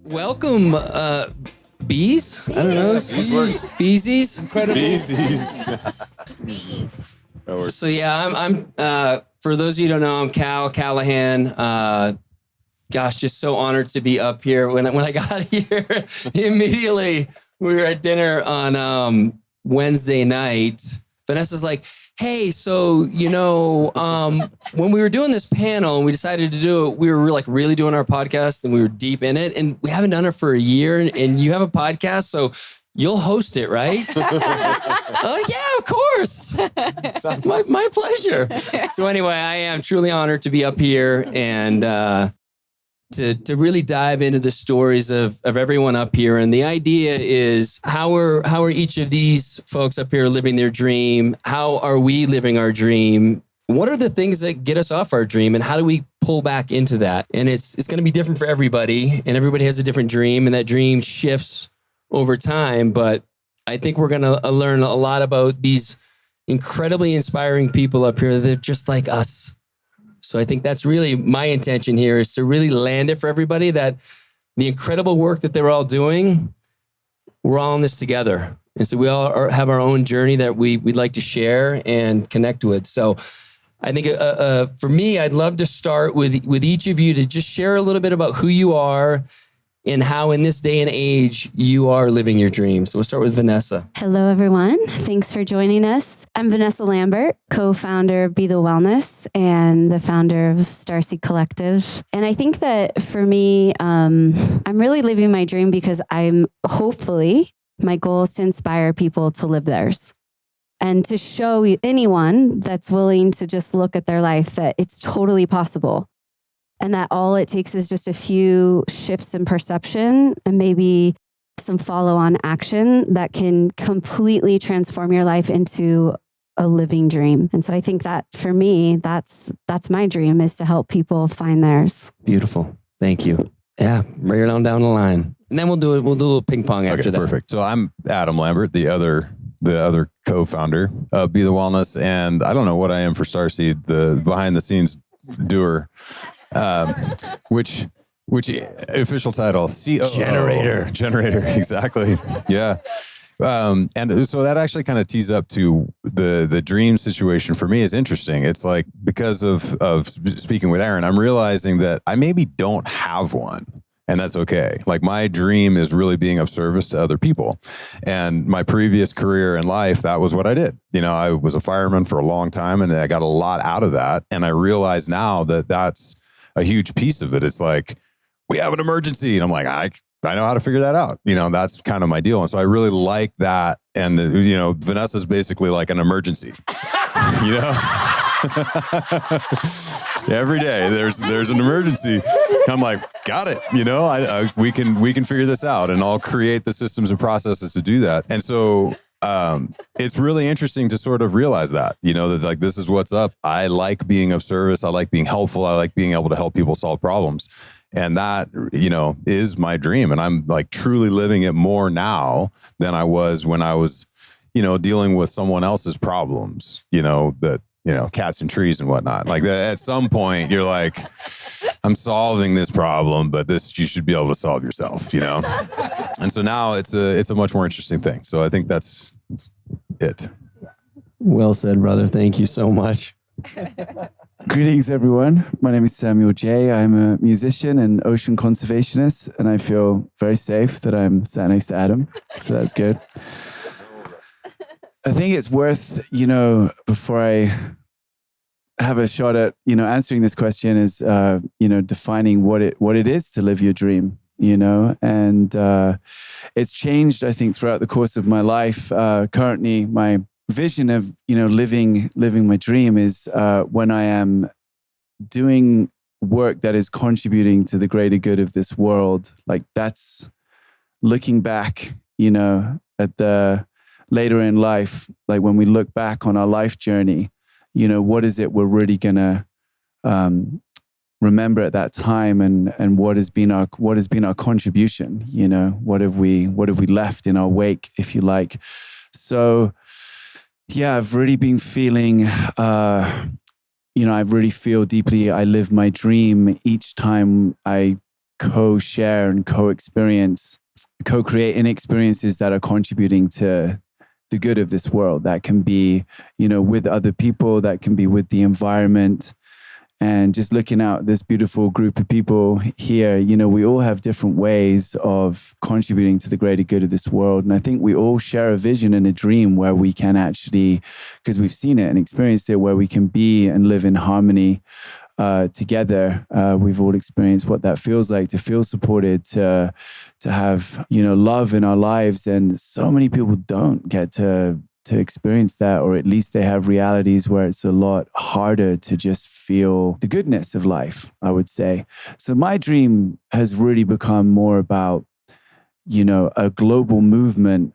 Welcome, bees. I don't know. Beesies. Incredible. Bees. So yeah, I'm. For those of you who don't know, I'm Cal Callahan. Gosh, just so honored to be up here. When I got here, immediately we were at dinner on Wednesday night. Vanessa's like, hey, so, when we were doing this panel and we decided to do it, we were like really doing our podcast and we were deep in it and we haven't done it for a year and you have a podcast, so you'll host it, right? Yeah, of course. My pleasure. So anyway, I am truly honored to be up here and to really dive into the stories of everyone up here. And the idea is how are each of these folks up here living their dream? How are we living our dream? What are the things that get us off our dream and how do we pull back into that? And it's going to be different for everybody and everybody has a different dream and that dream shifts over time. But I think we're going to learn a lot about these incredibly inspiring people up here. They're just like us. So I think that's really my intention here is to really land it for everybody that the incredible work that they're all doing, we're all in this together. And so we all have our own journey that we'd like to share and connect with. So I think for me, I'd love to start with each of you to just share a little bit about who you are and how in this day and age you are living your dreams. So we'll start with Vanessa. Hello, everyone. Thanks for joining us. I'm Vanessa Lambert, co-founder of Be the Wellness and the founder of Starseed Collective. And I think that for me, I'm really living my dream because my goal is to inspire people to live theirs and to show anyone that's willing to just look at their life that it's totally possible. And that all it takes is just a few shifts in perception and maybe some follow-on action that can completely transform your life into a living dream. And so I think that for me, that's my dream, is to help people find theirs. Beautiful. Thank you. Yeah, bring it on down the line. And then we'll do a little ping pong after that. Perfect. So I'm Adam Lambert, the other co-founder of Be the Wellness. And I don't know what I am for Starseed, the behind the scenes doer. Which official title? COO. Generator. Exactly. Yeah. And so that actually kind of tees up to the dream situation for me is interesting. It's like, because of speaking with Erin, I'm realizing that I maybe don't have one. And that's okay. Like, my dream is really being of service to other people. And my previous career in life, that was what I did. I was a fireman for a long time and I got a lot out of that. And I realize now that that's a huge piece of it. It's like, we have an emergency. And I'm like, I know how to figure that out. That's kind of my deal. And so I really like that. And, Vanessa's basically like an emergency, Every day there's an emergency. I'm like, got it. We can figure this out and I'll create the systems and processes to do that. And so it's really interesting to sort of realize that, that like, this is what's up. I like being of service. I like being helpful. I like being able to help people solve problems. And that, is my dream. And I'm like truly living it more now than I was when I was, dealing with someone else's problems, cats and trees and whatnot. Like at some point you're like, I'm solving this problem, but this you should be able to solve yourself, And so now it's a much more interesting thing. So I think that's it. Well said, brother. Thank you so much. Greetings, everyone. My name is Samuel J. I'm a musician and ocean conservationist, and I feel very safe that I'm sat next to Adam. So that's good. I think it's worth, before I have a shot at, answering this question is, defining what it is to live your dream, and it's changed, I think, throughout the course of my life. Currently, my vision of, living my dream is when I am doing work that is contributing to the greater good of this world. Like, that's looking back, at the later in life, like when we look back on our life journey, what is it we're really gonna remember at that time, and what has been our contribution? What have we left in our wake, if you like? So, yeah, I've really been feeling, I really feel deeply. I live my dream each time I co-share and co-experience, co-create in experiences that are contributing to the good of this world. That can be, with other people, that can be with the environment. And just looking out this beautiful group of people here, we all have different ways of contributing to the greater good of this world. And I think we all share a vision and a dream where we can actually, because we've seen it and experienced it, where we can be and live in harmony together. We've all experienced what that feels like, to feel supported, to have, love in our lives. And so many people don't get to experience that, or at least they have realities where it's a lot harder to just feel the goodness of life, I would say. So my dream has really become more about, a global movement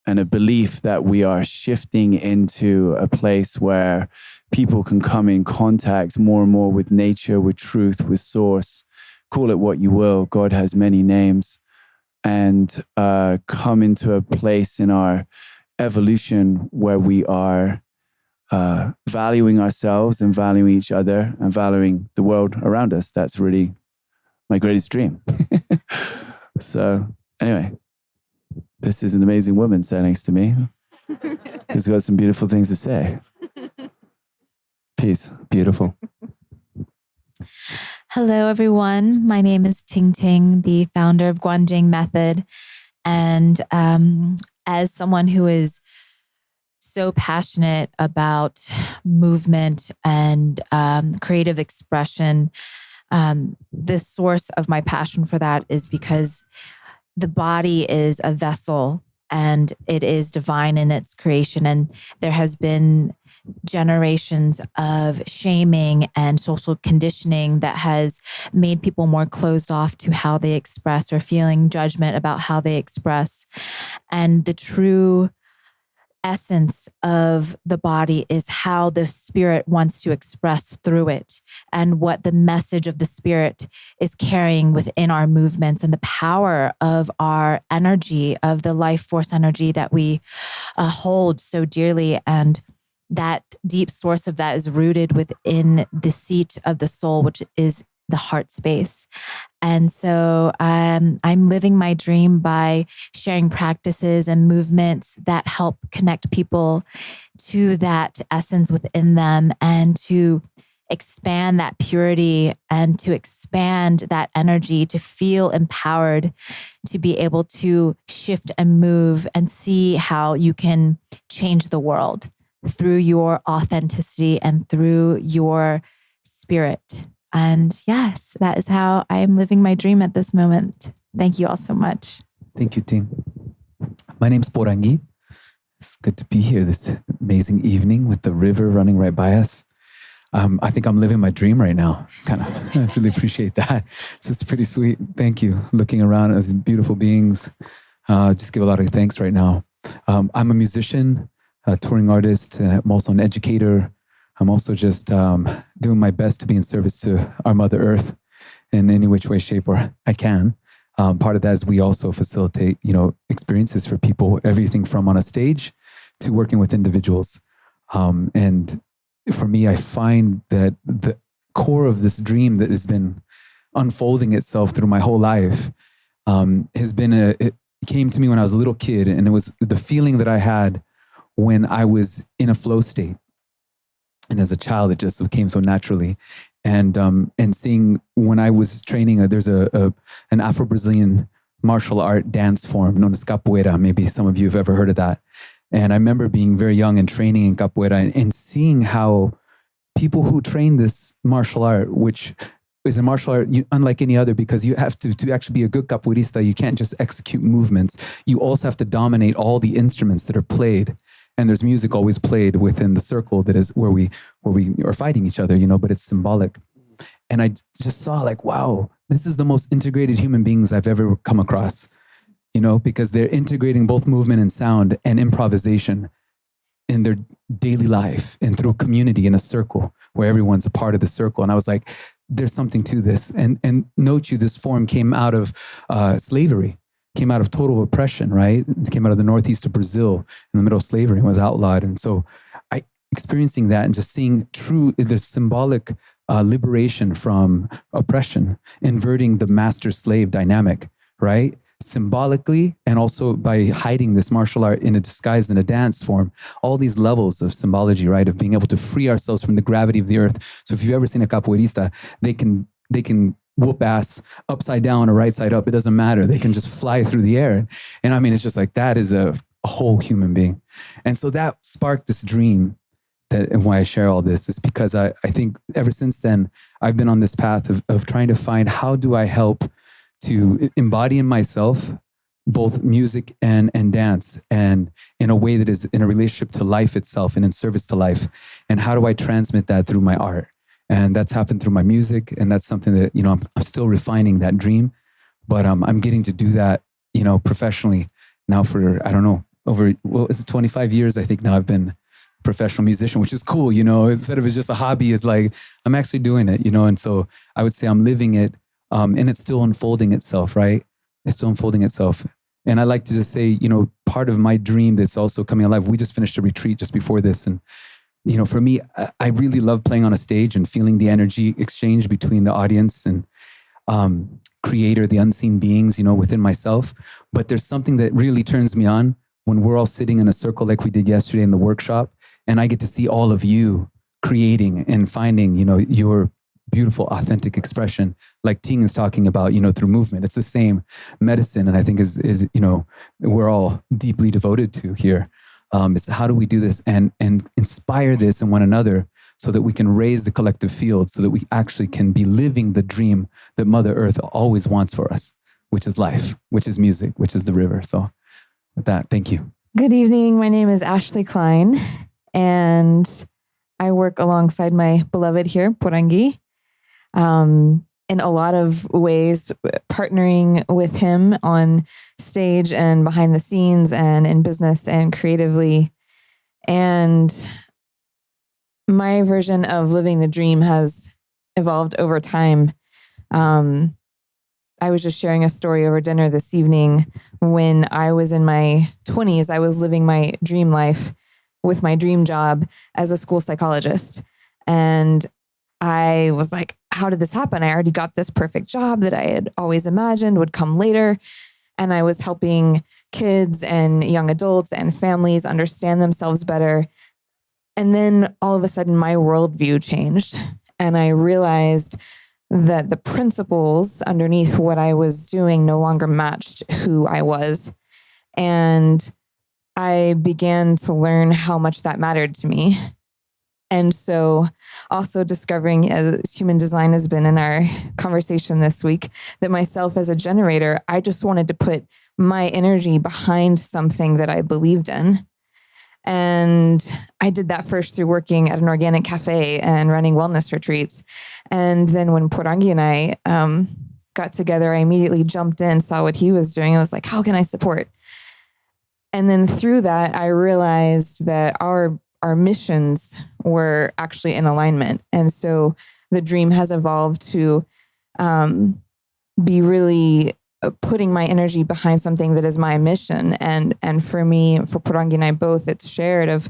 and a belief that we are shifting into a place where people can come in contact more and more with nature, with truth, with source. Call it what you will. God has many names. And come into a place in our evolution where we are valuing ourselves and valuing each other and valuing the world around us. That's really my greatest dream. So anyway, this is an amazing woman sitting next to me who's got some beautiful things to say. Peace. Beautiful. Hello, everyone. My name is Ting Ting, the founder of Guanjing Method. And as someone who is so passionate about movement and creative expression, the source of my passion for that is because the body is a vessel and it is divine in its creation. And there has been generations of shaming and social conditioning that has made people more closed off to how they express, or feeling judgment about how they express. And the true essence of the body is how the spirit wants to express through it, and what the message of the spirit is carrying within our movements, and the power of our energy, of the life force energy that we hold so dearly. And that deep source of that is rooted within the seat of the soul, which is the heart space. And so I'm living my dream by sharing practices and movements that help connect people to that essence within them, and to expand that purity and to expand that energy, to feel empowered, to be able to shift and move and see how you can change the world through your authenticity and through your spirit. And yes, that is how I am living my dream at this moment. Thank you all so much. Thank you, Ting. My name's Porangui. It's good to be here this amazing evening with the river running right by us. I think I'm living my dream right now. I really appreciate that. This is pretty sweet. Thank you. Looking around at these beautiful beings, just give a lot of thanks right now. I'm a musician, a touring artist. I'm also an educator. I'm also just doing my best to be in service to our Mother Earth in any which way, shape, or I can. Part of that is we also facilitate, experiences for people, everything from on a stage to working with individuals. And for me, I find that the core of this dream that has been unfolding itself through my whole life has been it came to me when I was a little kid, and it was the feeling that I had when I was in a flow state. And as a child, it just came so naturally. And seeing when I was training, there's an Afro-Brazilian martial art dance form known as capoeira. Maybe some of you have ever heard of that. And I remember being very young and training in capoeira and seeing how people who train this martial art, which is a martial art unlike any other, because you have to actually be a good capoeirista, you can't just execute movements. You also have to dominate all the instruments that are played. And there's music always played within the circle that is where we are fighting each other, but it's symbolic. And I just saw wow, this is the most integrated human beings I've ever come across, because they're integrating both movement and sound and improvisation in their daily life and through community in a circle where everyone's a part of the circle. And I was like, there's something to this. And note you, this form came out of slavery. Came out of total oppression, right? It came out of the northeast of Brazil in the middle of slavery and was outlawed. And so experiencing that and just seeing the symbolic liberation from oppression, inverting the master-slave dynamic, right? Symbolically, and also by hiding this martial art in a disguise in a dance form, all these levels of symbology, right? Of being able to free ourselves from the gravity of the earth. So if you've ever seen a capoeirista, they can whoop ass upside down or right side up. It doesn't matter. They can just fly through the air. And I mean, it's just like, that is a whole human being. And so that sparked this dream and why I share all this is because I think ever since then, I've been on this path of trying to find how do I help to embody in myself both music and dance, and in a way that is in a relationship to life itself and in service to life. And how do I transmit that through my art? And that's happened through my music. And that's something that, you know, I'm still refining that dream, but I'm getting to do that, you know, professionally now for, I don't know, over, well, it's 25 years. I think now I've been a professional musician, which is cool. You know, instead of it's just a hobby, it's like, I'm actually doing it, you know? And so I would say I'm living it, and it's still unfolding itself, right? It's still unfolding itself. And I like to just say, you know, part of my dream that's also coming alive, we just finished a retreat just before this. And, you know, for me, I really love playing on a stage and feeling the energy exchange between the audience and creator, the unseen beings, you know, within myself. But there's something that really turns me on when we're all sitting in a circle like we did yesterday in the workshop, and I get to see all of you creating and finding, you know, your beautiful, authentic expression, like Ting is talking about, you know, through movement. It's the same medicine, and I think is you know, we're all deeply devoted to here. Is how do we do this and inspire this in one another so that we can raise the collective field, so that we actually can be living the dream that Mother Earth always wants for us, which is life, which is music, which is the river. So with that, thank you. Good evening. My name is Ashley Klein, and I work alongside my beloved here, Porangui. In a lot of ways, partnering with him on stage and behind the scenes and in business and creatively. And my version of living the dream has evolved over time. I was just sharing a story over dinner this evening. When I was in my 20s, I was living my dream life with my dream job as a school psychologist. And I was like, how did this happen? I already got this perfect job that I had always imagined would come later. And I was helping kids and young adults and families understand themselves better. And then all of a sudden, my worldview changed. And I realized that the principles underneath what I was doing no longer matched who I was. And I began to learn how much that mattered to me. And so also discovering, as human design has been in our conversation this week, that myself as a generator, I just wanted to put my energy behind something that I believed in. And I did that first through working at an organic cafe and running wellness retreats. And then when Porangui and I got together, I immediately jumped in, saw what he was doing. I was like, how can I support? And then through that, I realized that our missions were actually in alignment. And so the dream has evolved to be really putting my energy behind something that is my mission. And for me, for Porangui and I both, it's shared of,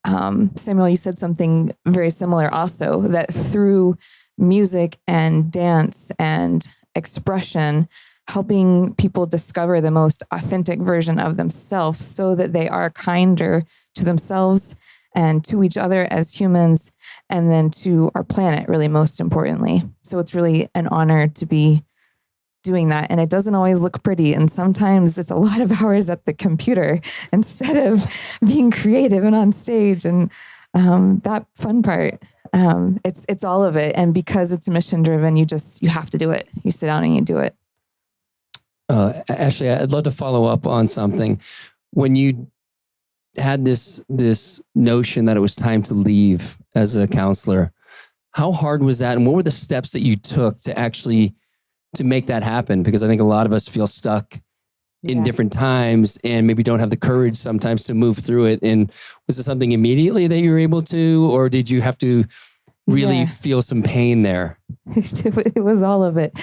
Samuel, you said something very similar also, that through music and dance and expression, helping people discover the most authentic version of themselves so that they are kinder to themselves and to each other as humans, and then to our planet, really, most importantly. So it's really an honor to be doing that. And it doesn't always look pretty. And sometimes it's a lot of hours at the computer instead of being creative and on stage. And that fun part, it's all of it. And because it's mission driven, you have to do it. You sit down and you do it. Ashley, I'd love to follow up on something. When you had this notion that it was time to leave as a counselor, how hard was that? And what were the steps that you took to actually to make that happen? Because I think a lot of us feel stuck in different times and maybe don't have the courage sometimes to move through it. And was it something immediately that you were able to, or did you have to really feel some pain there? It was all of it.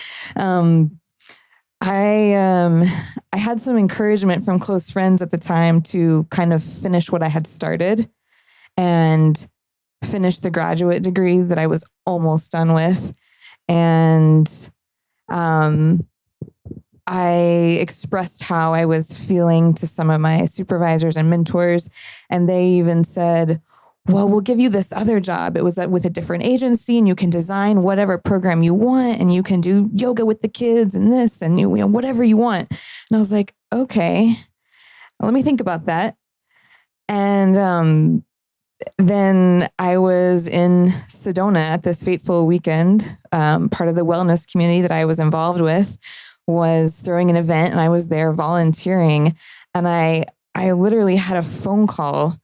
I had some encouragement from close friends at the time to kind of finish what I had started. And finish the graduate degree that I was almost done with. And I expressed how I was feeling to some of my supervisors and mentors, and they even said, well, we'll give you this other job. It was with a different agency, and you can design whatever program you want, and you can do yoga with the kids and this, and you know, whatever you want. And I was like, okay, let me think about that. And then I was in Sedona at this fateful weekend. Part of the wellness community that I was involved with was throwing an event, and I was there volunteering. And I literally had a phone call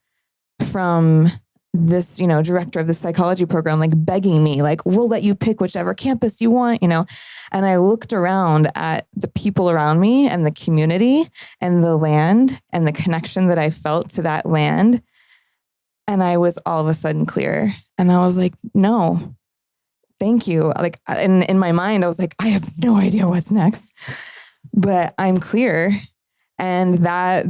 from this, you know, director of the psychology program, like begging me, like, we'll let you pick whichever campus you want, you know. And I looked around at the people around me and the community and the land and the connection that I felt to that land. And I was all of a sudden clear. And I was like, no, thank you. Like, in my mind, I was like, I have no idea what's next, but I'm clear. And that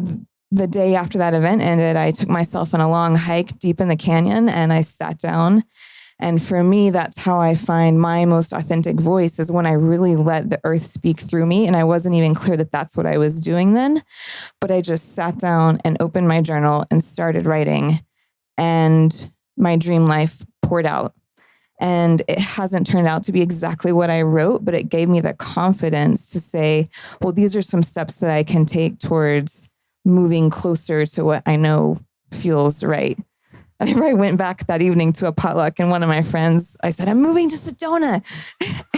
the day after that event ended, I took myself on a long hike deep in the canyon, and I sat down. And for me, that's how I find my most authentic voice, is when I really let the earth speak through me. And I wasn't even clear that that's what I was doing then, but I just sat down and opened my journal and started writing, and my dream life poured out. And it hasn't turned out to be exactly what I wrote, but it gave me the confidence to say, well, these are some steps that I can take towards moving closer to what I know feels right. And I remember I went back that evening to a potluck, and one of my friends, I said, I'm moving to Sedona.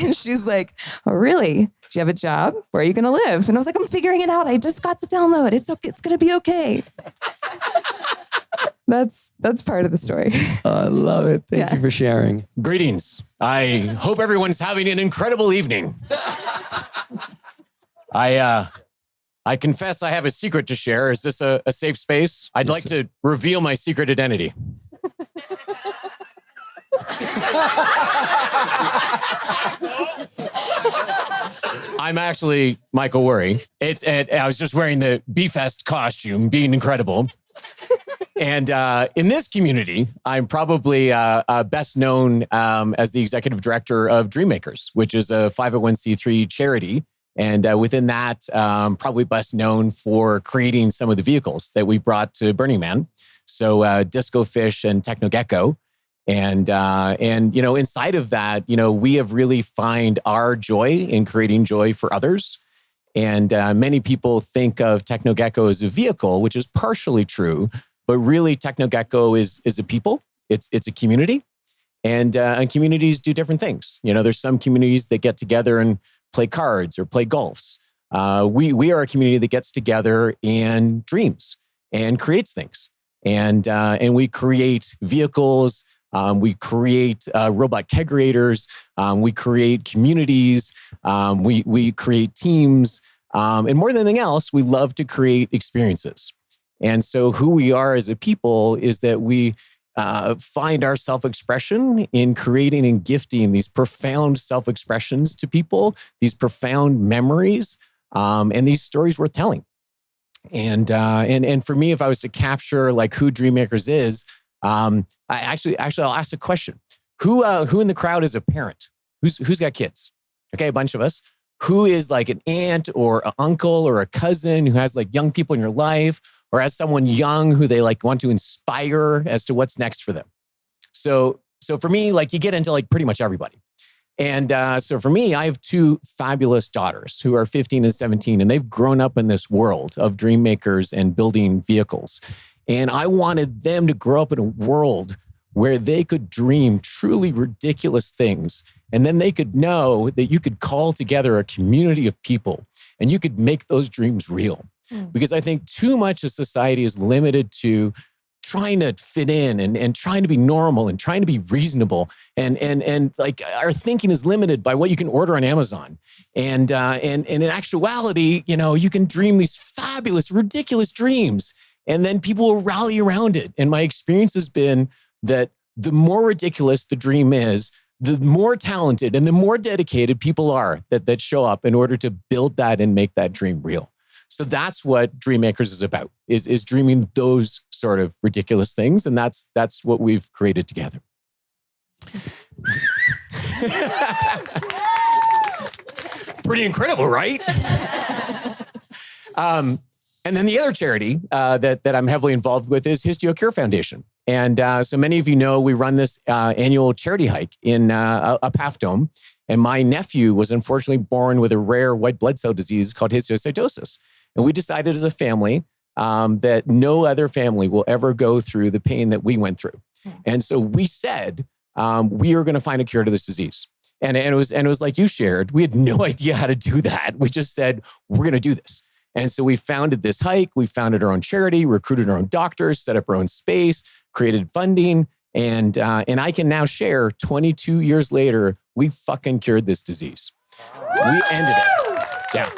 And she's like, oh, really? Do you have a job? Where are you going to live? And I was like, I'm figuring it out. I just got the download. It's okay. It's going to be okay. That's part of the story. I love it. Thank you for sharing. Greetings. I hope everyone's having an incredible evening. I confess I have a secret to share. Is this a safe space? I'd like to reveal my secret identity. I'm actually Michael Worry. I was just wearing the B-Fest costume, being incredible. And in this community, I'm probably best known as the executive director of Dreammakers, which is a 501c3 charity. And within that, probably best known for creating some of the vehicles that we brought to Burning Man. So Disco Fish and Techno Gecko. And you know, inside of that, you know, we have really find our joy in creating joy for others. And many people think of Techno Gecko as a vehicle, which is partially true, but really Techno Gecko is a people. It's a community, and communities do different things. You know, there's some communities that get together and play cards or play golfs. We are a community that gets together and dreams and creates things, and we create vehicles. We create robot keggerators. We create communities. We create teams. And more than anything else, we love to create experiences. And so who we are as a people is that we find our self-expression in creating and gifting these profound self-expressions to people, these profound memories, and these stories worth telling. And for me, if I was to capture like who Dreammakers is, I'll ask a question. Who in the crowd is a parent? Who's got kids? Okay, a bunch of us. Who is like an aunt or an uncle or a cousin who has like young people in your life, or has someone young who they like want to inspire as to what's next for them? So for me, like you get into like pretty much everybody. And so for me, I have two fabulous daughters who are 15 and 17, and they've grown up in this world of dream makers and building vehicles. And I wanted them to grow up in a world where they could dream truly ridiculous things. And then they could know that you could call together a community of people and you could make those dreams real. Because I think too much of society is limited to trying to fit in and trying to be normal and trying to be reasonable. And like our thinking is limited by what you can order on Amazon. And in actuality, you know, you can dream these fabulous, ridiculous dreams, and then people will rally around it. And my experience has been that the more ridiculous the dream is, the more talented and the more dedicated people are that show up in order to build that and make that dream real. So that's what Dream Makers is about, is dreaming those sort of ridiculous things. And that's what we've created together. Pretty incredible, right? And then the other charity that I'm heavily involved with is Histio-Cure Foundation. And so many of you know we run this annual charity hike in up Half Dome. And my nephew was unfortunately born with a rare white blood cell disease called histiocytosis. And we decided as a family that no other family will ever go through the pain that we went through. And so we said we are going to find a cure to this disease. And it was like you shared. We had no idea how to do that. We just said, we're going to do this. And so we founded this hike. We founded our own charity, recruited our own doctors, set up our own space, created funding. And I can now share 22 years later, we fucking cured this disease. We ended it. Yeah.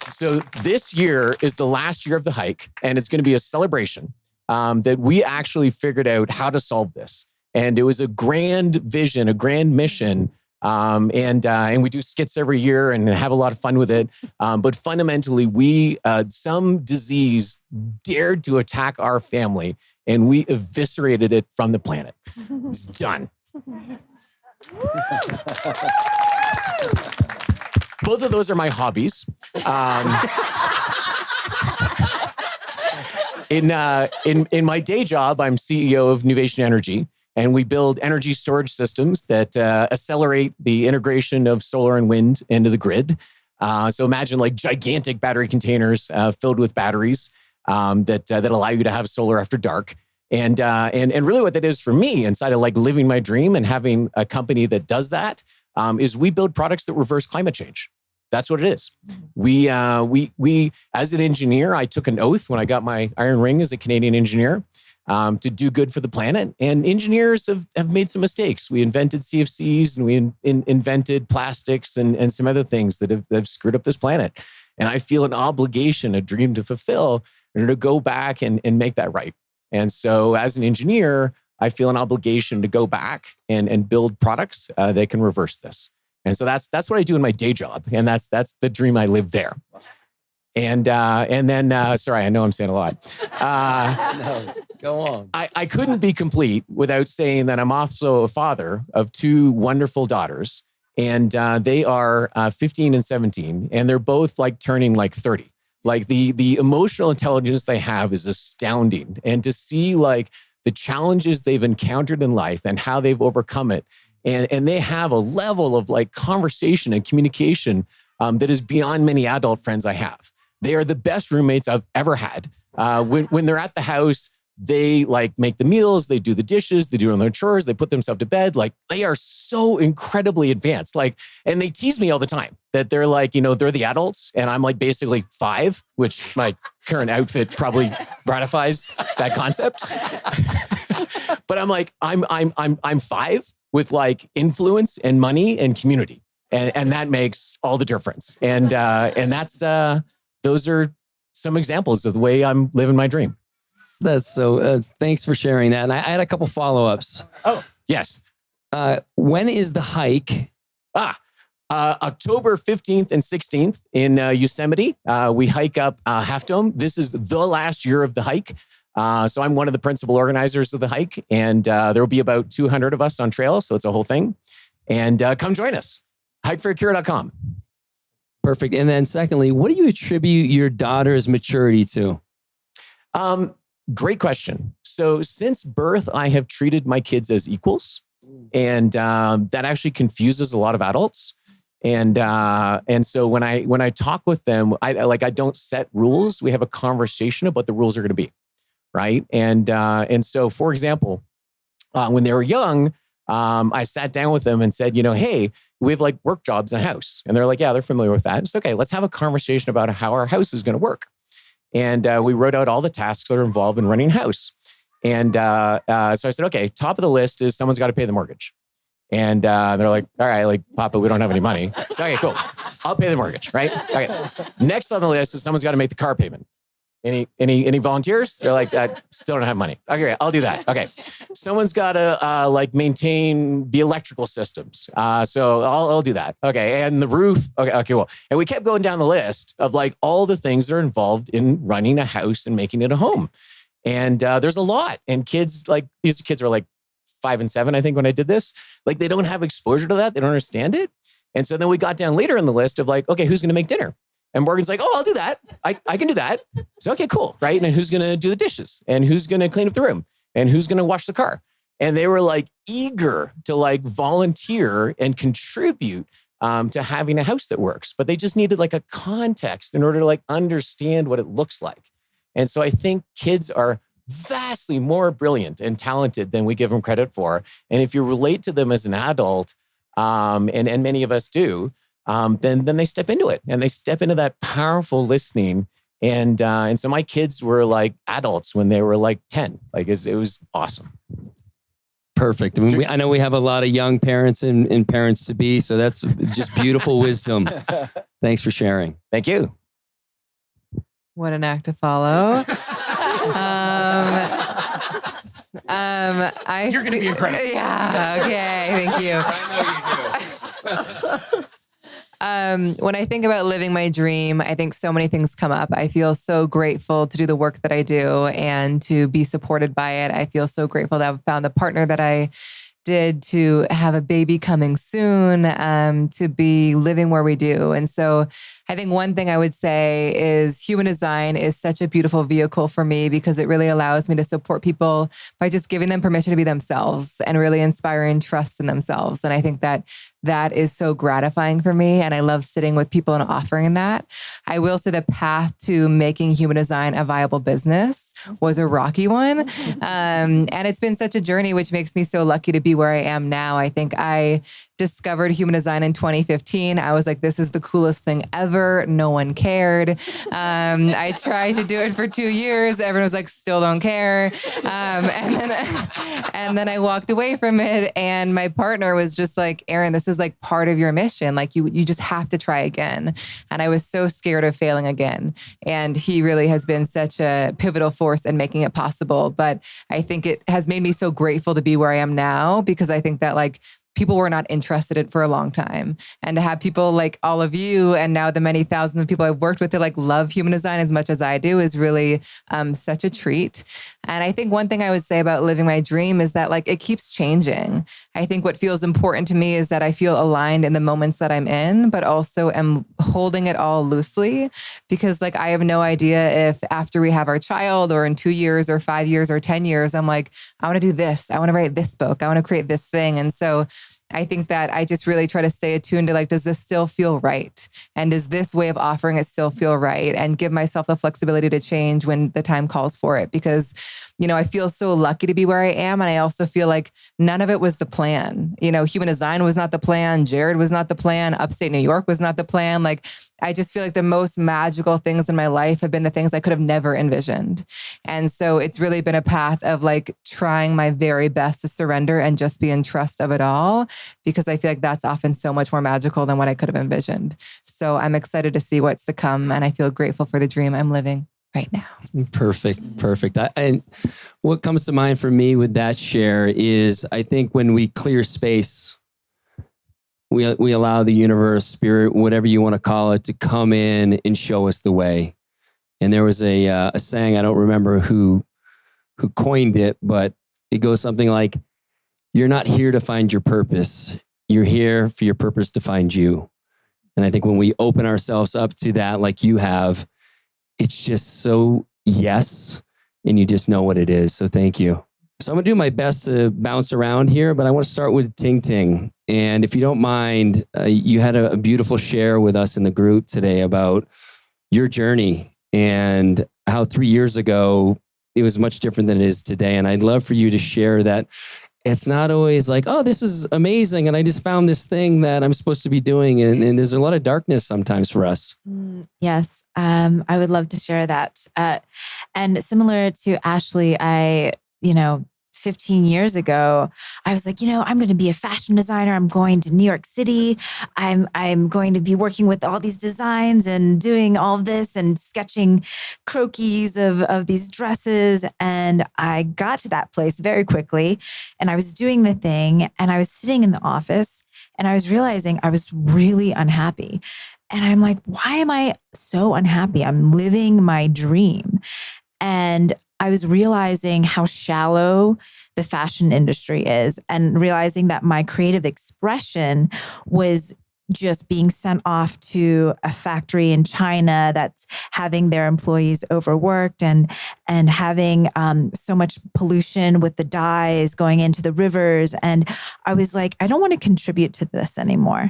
So this year is the last year of the hike, and it's going to be a celebration that we actually figured out how to solve this. And it was a grand vision, a grand mission. And we do skits every year and have a lot of fun with it. But fundamentally, some disease dared to attack our family, and we eviscerated it from the planet. It's done. Both of those are my hobbies. In my day job, I'm CEO of Nuvation Energy. And we build energy storage systems that accelerate the integration of solar and wind into the grid. So imagine like gigantic battery containers filled with batteries that allow you to have solar after dark. And really what that is for me inside of like living my dream and having a company that does that is we build products that reverse climate change. That's what it is. We as an engineer, I took an oath when I got my iron ring as a Canadian engineer. To do good for the planet. And engineers have made some mistakes. We invented CFCs and we invented plastics and some other things that have screwed up this planet. And I feel an obligation, a dream to fulfill, in order to go back and make that right. And so as an engineer, I feel an obligation to go back and build products that can reverse this. And so that's what I do in my day job. And that's the dream I live there. And then, sorry, I know I'm saying a lot. No, go on. I couldn't be complete without saying that I'm also a father of two wonderful daughters. And they are 15 and 17. And they're both like turning like 30. Like the emotional intelligence they have is astounding. And to see like the challenges they've encountered in life and how they've overcome it. And they have a level of like conversation and communication that is beyond many adult friends I have. They are the best roommates I've ever had. When they're at the house, they like make the meals, they do the dishes, they do all their chores, they put themselves to bed. Like they are so incredibly advanced. Like, and they tease me all the time that they're like, they're the adults, and I'm like basically 5, which my current outfit probably ratifies that concept. But I'm like, I'm 5 with like influence and money and community, and that makes all the difference. And that's. Those are some examples of the way I'm living my dream. That's so, thanks for sharing that. And I had a couple follow-ups. Oh, yes. When is the hike? October 15th and 16th in Yosemite. We hike up Half Dome. This is the last year of the hike. So I'm one of the principal organizers of the hike. And there will be about 200 of us on trail. So it's a whole thing. And come join us. Hikeforacure.com. Perfect. And then secondly, what do you attribute your daughter's maturity to? Great question. So since birth, I have treated my kids as equals. And that actually confuses a lot of adults. And so when I talk with them, I don't set rules. We have a conversation about what the rules are going to be. Right. And so, for example, when they were young, I sat down with them and said, hey, we have like work jobs in a house. And they're like, yeah, they're familiar with that. It's okay. Let's have a conversation about how our house is going to work. And we wrote out all the tasks that are involved in running a house. And so I said, okay, top of the list is someone's got to pay the mortgage. And they're like, all right, like, Papa, we don't have any money. So, okay, cool. I'll pay the mortgage, right? Okay. Next on the list is someone's got to make the car payment. Any volunteers? They're like, I still don't have money. Okay, I'll do that. Okay. Someone's got to like maintain the electrical systems. So I'll do that. Okay. And the roof. Okay, cool. And we kept going down the list of like all the things that are involved in running a house and making it a home. And there's a lot. And kids, like these kids are like 5 and 7, I think, when I did this. Like they don't have exposure to that. They don't understand it. And so then we got down later in the list of like, okay, who's going to make dinner? And Morgan's like, oh, I'll do that. I can do that. So, okay, cool. Right. And who's going to do the dishes? And who's going to clean up the room? And who's going to wash the car? And they were like eager to like volunteer and contribute to having a house that works. But they just needed like a context in order to like understand what it looks like. And so I think kids are vastly more brilliant and talented than we give them credit for. And if you relate to them as an adult, and many of us do, then they step into it and they step into that powerful listening. And so my kids were like adults when they were like 10. Like it was awesome. Perfect. I mean, I know we have a lot of young parents and parents to be, so that's just beautiful wisdom. Thanks for sharing. Thank you. What an act to follow. You're going to be incredible. Yeah. Okay. Thank you. I know you do. When I think about living my dream, I think so many things come up. I feel so grateful to do the work that I do and to be supported by it. I feel so grateful that I've found the partner that I did, to have a baby coming soon, to be living where we do. And so I think one thing I would say is human design is such a beautiful vehicle for me because it really allows me to support people by just giving them permission to be themselves and really inspiring trust in themselves. And I think that is so gratifying for me. And I love sitting with people and offering that. I will say the path to making human design a viable business was a rocky one. And it's been such a journey, which makes me so lucky to be where I am now. I think I discovered human design in 2015. I was like, this is the coolest thing ever. No one cared. I tried to do it for 2 years. Everyone was like, still don't care. And then I walked away from it. And my partner was just like, Erin, this is like part of your mission. Like you just have to try again. And I was so scared of failing again. And he really has been such a pivotal force in making it possible. But I think it has made me so grateful to be where I am now, because I think that like people were not interested in it for a long time. And to have people like all of you and now the many thousands of people I've worked with to like love human design as much as I do is really such a treat. And I think one thing I would say about living my dream is that like it keeps changing. I think what feels important to me is that I feel aligned in the moments that I'm in, but also am holding it all loosely, because like I have no idea if after we have our child or in 2 years or 5 years or 10 years, I'm like, I want to do this. I want to write this book. I want to create this thing. And so I think that I just really try to stay attuned to like, does this still feel right? And does this way of offering it still feel right? And give myself the flexibility to change when the time calls for it. Because, you know, I feel so lucky to be where I am. And I also feel like none of it was the plan. You know, human design was not the plan. Jared was not the plan. Upstate New York was not the plan. Like, I just feel like the most magical things in my life have been the things I could have never envisioned. And so it's really been a path of like trying my very best to surrender and just be in trust of it all, because I feel like that's often so much more magical than what I could have envisioned. So I'm excited to see what's to come. And I feel grateful for the dream I'm living right now. Perfect. And what comes to mind for me with that share is I think when we clear space, we allow the universe, spirit, whatever you want to call it, to come in and show us the way. And there was a saying, I don't remember who coined it, but it goes something like, you're not here to find your purpose. You're here for your purpose to find you. And I think when we open ourselves up to that, like you have, it's just so yes, and you just know what it is. So thank you. So I'm going to do my best to bounce around here, but I want to start with Ting Ting. And if you don't mind, you had a beautiful share with us in the group today about your journey and how 3 years ago, it was much different than it is today. And I'd love for you to share that it's not always like, oh, this is amazing, and I just found this thing that I'm supposed to be doing. And there's a lot of darkness sometimes for us. Yes, I would love to share that. And similar to Ashley, I, 15 years ago, I was like, I'm going to be a fashion designer. I'm going to New York City. I'm going to be working with all these designs and doing all of this and sketching croquis of these dresses. And I got to that place very quickly, and I was doing the thing, and I was sitting in the office, and I was realizing I was really unhappy. And I'm like, why am I so unhappy? I'm living my dream. And I was realizing how shallow the fashion industry is, and realizing that my creative expression was just being sent off to a factory in China that's having their employees overworked and having so much pollution with the dyes going into the rivers. And I was like, I don't want to contribute to this anymore.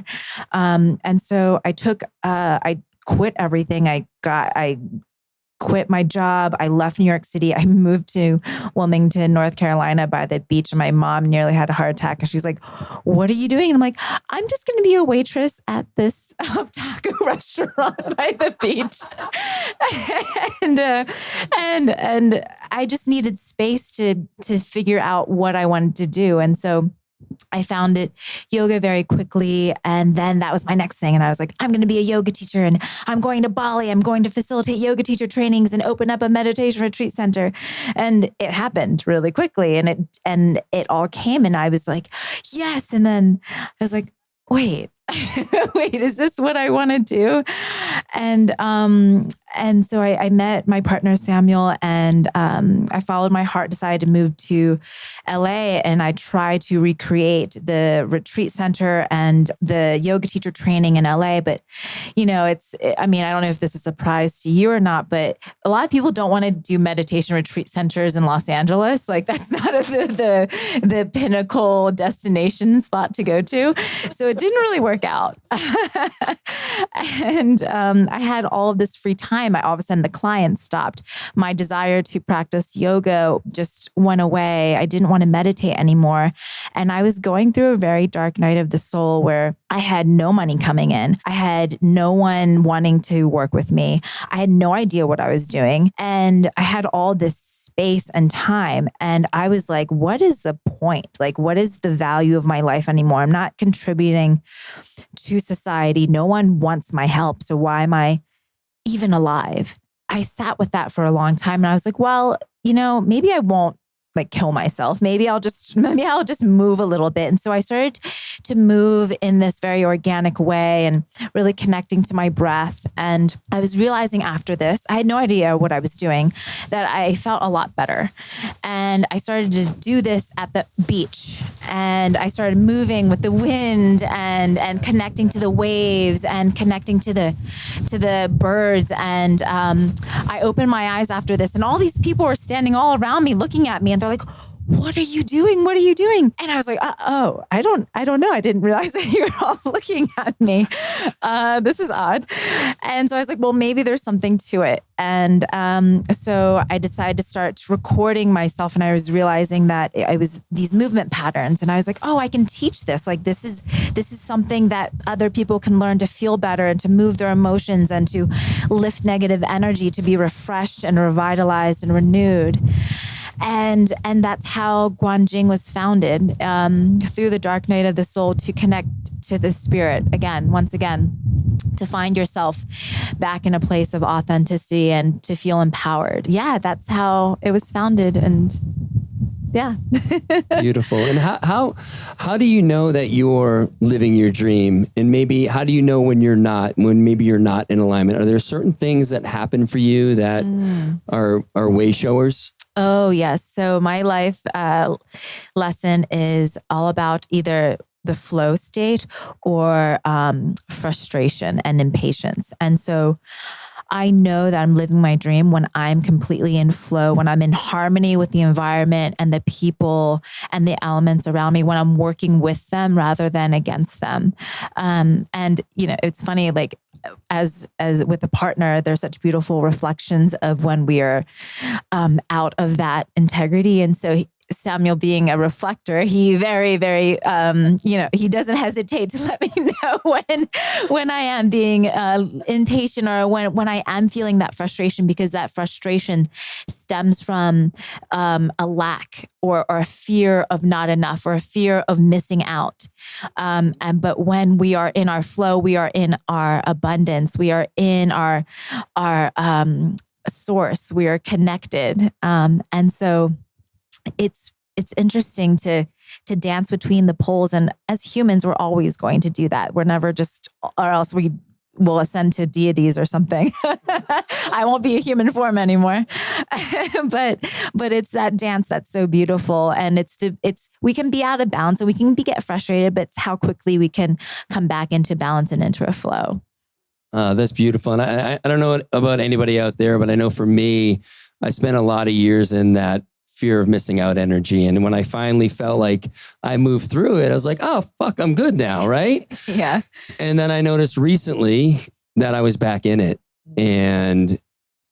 And so I quit everything. I quit my job. I left New York City. I moved to Wilmington, North Carolina by the beach. And my mom nearly had a heart attack. And she's like, what are you doing? And I'm like, I'm just going to be a waitress at this taco restaurant by the beach. and I just needed space to figure out what I wanted to do. And so I found yoga very quickly. And then that was my next thing. And I was like, I'm going to be a yoga teacher, and I'm going to Bali. I'm going to facilitate yoga teacher trainings and open up a meditation retreat center. And it happened really quickly, and it all came, and I was like, yes. And then I was like, wait, is this what I want to do? And so I met my partner, Samuel, and I followed my heart, decided to move to LA, and I tried to recreate the retreat center and the yoga teacher training in LA. But, I don't know if this is a surprise to you or not, but a lot of people don't want to do meditation retreat centers in Los Angeles. Like, that's not the pinnacle destination spot to go to. So it didn't really work out. And I had all of this free time. All of a sudden, the clients stopped. My desire to practice yoga just went away. I didn't want to meditate anymore. And I was going through a very dark night of the soul where I had no money coming in. I had no one wanting to work with me. I had no idea what I was doing. And I had all this space and time. And I was like, what is the point? Like, what is the value of my life anymore? I'm not contributing to society. No one wants my help. So why am I even alive? I sat with that for a long time, and I was like, well, maybe I won't kill myself. Maybe I'll just move a little bit. And so I started to move in this very organic way and really connecting to my breath. And I was realizing after this, I had no idea what I was doing, that I felt a lot better. And I started to do this at the beach, and I started moving with the wind and connecting to the waves and connecting to the birds. And I opened my eyes after this, and all these people were standing all around me looking at me, and they're like, what are you doing? What are you doing? And I was like, I don't know. I didn't realize that you were all looking at me. This is odd. And so I was like, well, maybe there's something to it. And so I decided to start recording myself, and I was realizing that it was these movement patterns. And I was like, oh, I can teach this. Like, this is something that other people can learn to feel better and to move their emotions and to lift negative energy, to be refreshed and revitalized and renewed. And that's how Guanjing was founded, through the dark night of the soul, to connect to the spirit once again, to find yourself back in a place of authenticity and to feel empowered. Yeah, that's how it was founded. And yeah. Beautiful. And how do you know that you're living your dream? And maybe how do you know when maybe you're not in alignment? Are there certain things that happen for you that are way showers? Oh, yes. So my life lesson is all about either the flow state or frustration and impatience. And so I know that I'm living my dream when I'm completely in flow, when I'm in harmony with the environment and the people and the elements around me, when I'm working with them rather than against them. And, it's funny, like, as with a partner, there's such beautiful reflections of when we are out of that integrity. And so Samuel being a reflector, he very, very, he doesn't hesitate to let me know when I am being impatient or when I am feeling that frustration, because that frustration stems from a lack or a fear of not enough or a fear of missing out. But when we are in our flow, we are in our abundance, we are in our source, we are connected, and so it's interesting to dance between the poles. And as humans, we're always going to do that. We're never just, or else we will ascend to deities or something. I won't be a human form anymore. but it's that dance that's so beautiful, and we can be out of balance and we can get frustrated, but it's how quickly we can come back into balance and into a flow. That's beautiful. And I don't know about anybody out there, but I know for me, I spent a lot of years in that fear of missing out energy. And when I finally felt like I moved through it, I was like, oh, fuck, I'm good now, right? Yeah. And then I noticed recently that I was back in it. And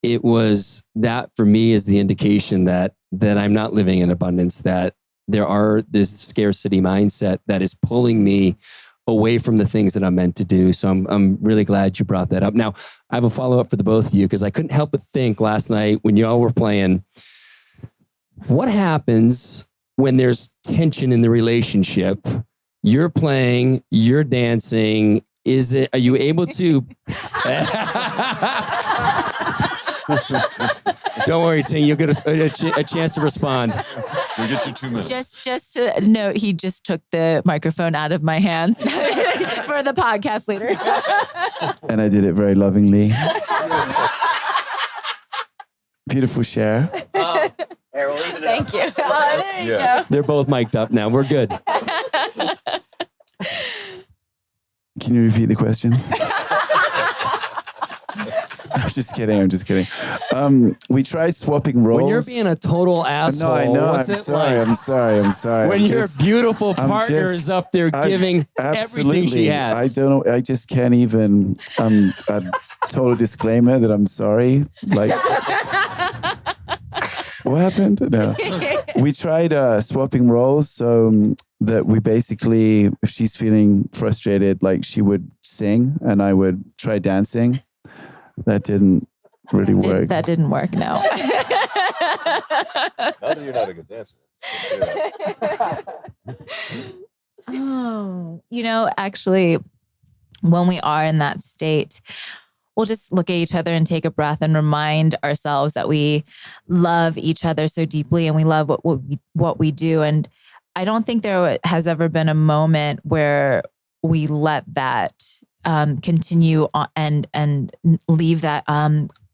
it was that for me is the indication that I'm not living in abundance, that there's scarcity mindset that is pulling me away from the things that I'm meant to do. So I'm really glad you brought that up. Now, I have a follow-up for the both of you, because I couldn't help but think last night when you all were playing, what happens when there's tension in the relationship? You're playing, you're dancing. Are you able to? Don't worry, Ting, you'll get a chance to respond. We get you 2 minutes. Just to note, he just took the microphone out of my hands for the podcast later. And I did it very lovingly. Beautiful share. Thank you. There you go. They're both mic'd up now. We're good. Can you repeat the question? I'm just kidding. We tried swapping roles. When you're being a total asshole, No, I know. what's I'm it sorry. like? I'm sorry. When your beautiful partner is up there giving everything she has. I don't know. I just can't even. A total disclaimer that I'm sorry. Like, what happened? No. We tried swapping roles so that we basically, if she's feeling frustrated, like she would sing and I would try dancing. That didn't really work. That didn't work, no. Not that you're not a good dancer. Oh, actually, when we are in that state, we'll just look at each other and take a breath and remind ourselves that we love each other so deeply and we love what we do. And I don't think there has ever been a moment where we let that continue on and leave that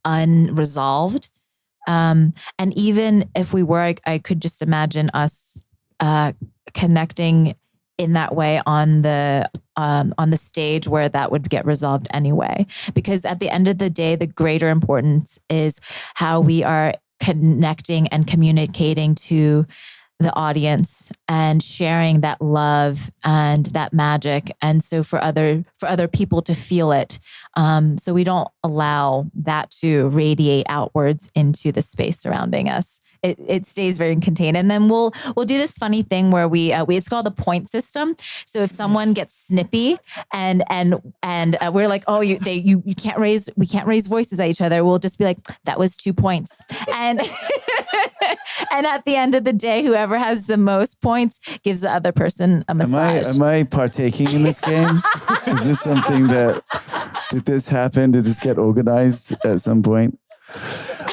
unresolved. And even if we were, I could just imagine us connecting in that way on the stage where that would get resolved anyway. Because at the end of the day, the greater importance is how we are connecting and communicating to the audience and sharing that love and that magic. And so for other people to feel it. So we don't allow that to radiate outwards into the space surrounding us. It stays very contained. And then we'll do this funny thing where we it's called the point system. So if someone gets snippy and we're like, oh, we can't raise voices at each other, we'll just be like, that was 2 points. And and at the end of the day, whoever has the most points gives the other person a massage. Am I partaking in this game? Is this something did this happen? Did this get organized at some point?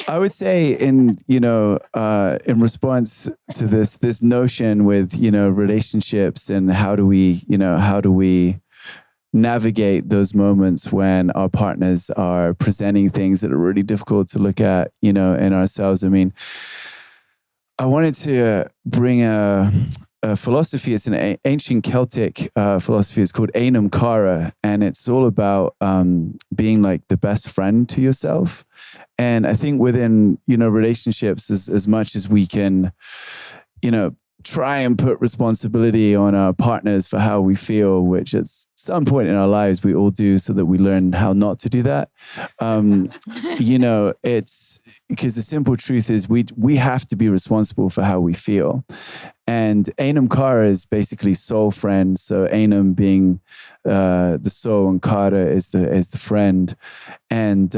I would say in response to this notion with, relationships and how do we navigate those moments when our partners are presenting things that are really difficult to look at, in ourselves. I mean, I wanted to bring a philosophy. It's an ancient Celtic philosophy. It's called Einam Cara, and it's all about being like the best friend to yourself. And I think within relationships, as much as we can, try and put responsibility on our partners for how we feel, which at some point in our lives we all do, so that we learn how not to do that. It's because the simple truth is we have to be responsible for how we feel. And Ainam Kara is basically soul friend. So Ainam being the soul and Kara is the friend. And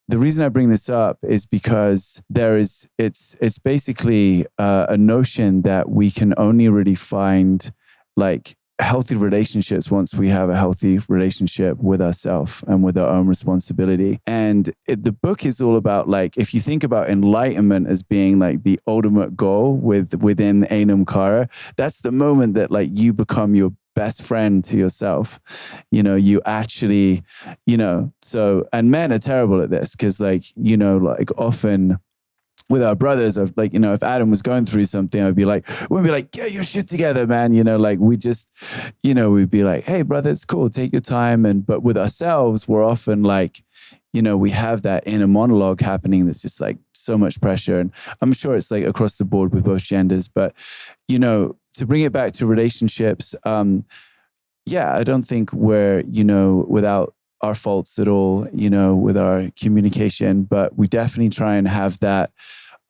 the reason I bring this up is because it's basically a notion that we can only really find like healthy relationships once we have a healthy relationship with ourselves and with our own responsibility. And the book is all about, like, if you think about enlightenment as being like the ultimate goal within Ainam Kara, that's the moment that like you become your best friend to yourself. You actually, so, and men are terrible at this because like, like often with our brothers of like, if Adam was going through something, we'd be like, get your shit together, man. Like we just, we'd be like, hey brother, it's cool. Take your time. But with ourselves, we're often like, we have that inner monologue happening. That's just like so much pressure. And I'm sure it's like across the board with both genders, but, to bring it back to relationships, I don't think we're, without our faults at all, with our communication, but we definitely try and have that,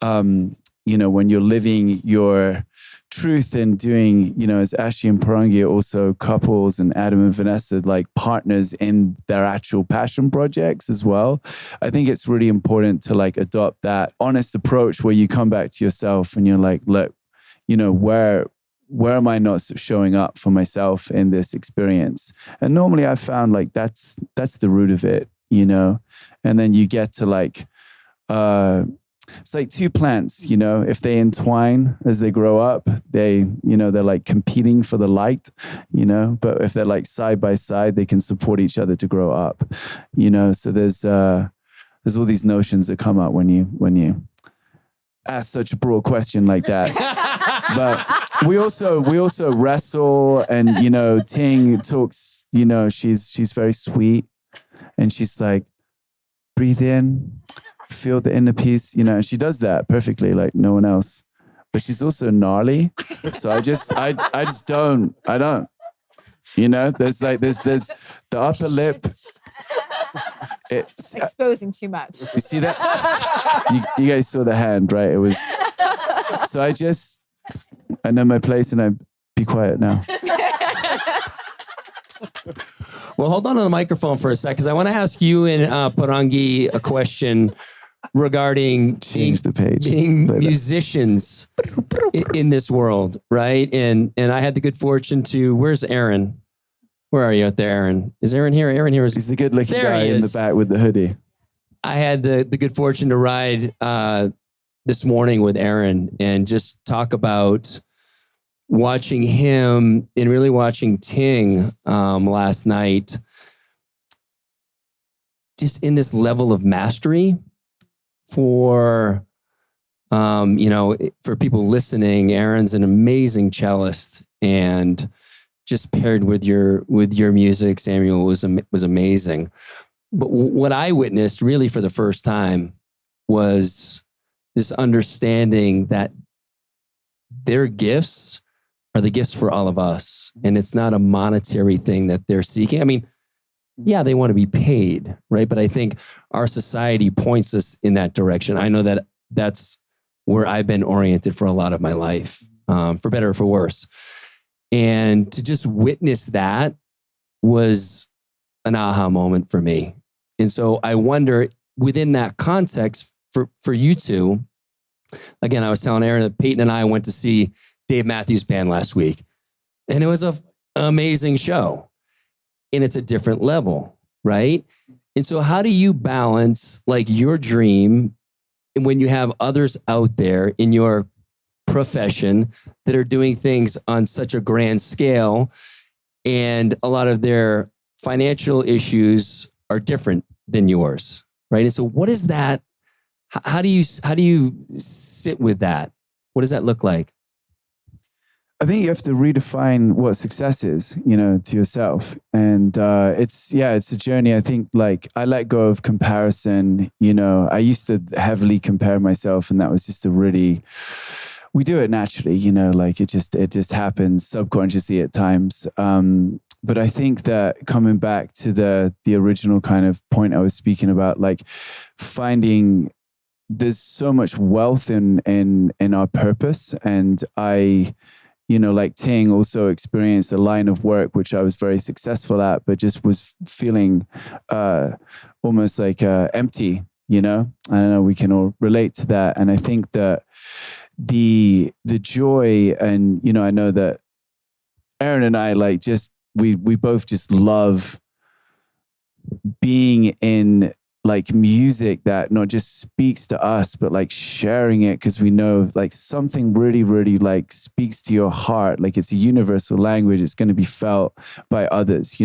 when you're living your truth and doing, as Ashley and Porangui are also couples and Adam and Vanessa, like partners in their actual passion projects as well. I think it's really important to like adopt that honest approach where you come back to yourself and you're like, look, where am I not showing up for myself in this experience? And normally I've found like that's the root of it, and then you get to like, it's like two plants, if they entwine as they grow up, they're like competing for the light, but if they're like side by side, they can support each other to grow up, so there's all these notions that come up when you ask such a broad question like that. But we also wrestle, and Ting talks, she's very sweet, and she's like, breathe in, feel the inner peace, and she does that perfectly like no one else. But she's also gnarly, so I don't, there's the upper lip. It's exposing too much. You see that? You guys saw the hand, right? It was. So I know my place, and I be quiet now. Well, hold on to the microphone for a sec, because I want to ask you and Porangui a question regarding being musicians in this world, right? And I had the good fortune to. Where's Erin? Where are you out there, Erin? Is Erin here? Erin here is. He's the good-looking guy in the back with the hoodie. I had the good fortune to ride this morning with Erin and just talk about watching him and really watching Ting last night, just in this level of mastery for, for people listening. Erin's an amazing cellist, and just paired with your music, Samuel, was amazing. But what I witnessed really for the first time was this understanding that their gifts are the gifts for all of us. And it's not a monetary thing that they're seeking. I mean, yeah, they want to be paid, right? But I think our society points us in that direction. I know that that's where I've been oriented for a lot of my life, for better or for worse. And to just witness that was an aha moment for me. And so I wonder, within that context, for you two, again, I was telling Erin that Peyton and I went to see Dave Matthews Band last week, and it was an amazing show. And it's a different level, right? And so how do you balance like your dream and when you have others out there in your profession that are doing things on such a grand scale, and a lot of their financial issues are different than yours, right? And so what is that? How do you sit with that? What does that look like? I think you have to redefine what success is, to yourself. And it's a journey. I think like I let go of comparison. I used to heavily compare myself, and that was just a really we do it naturally, like it just happens subconsciously at times. But I think that coming back to the original kind of point I was speaking about, like finding there's so much wealth in our purpose. And I, like Ting also experienced a line of work, which I was very successful at, but just was feeling almost like empty, I don't know, we can all relate to that. And I think that the joy, and, I know that Erin and I like we both just love being in like music that not just speaks to us, but like sharing it, because we know like something really, really like speaks to your heart. Like it's a universal language. It's going to be felt by others.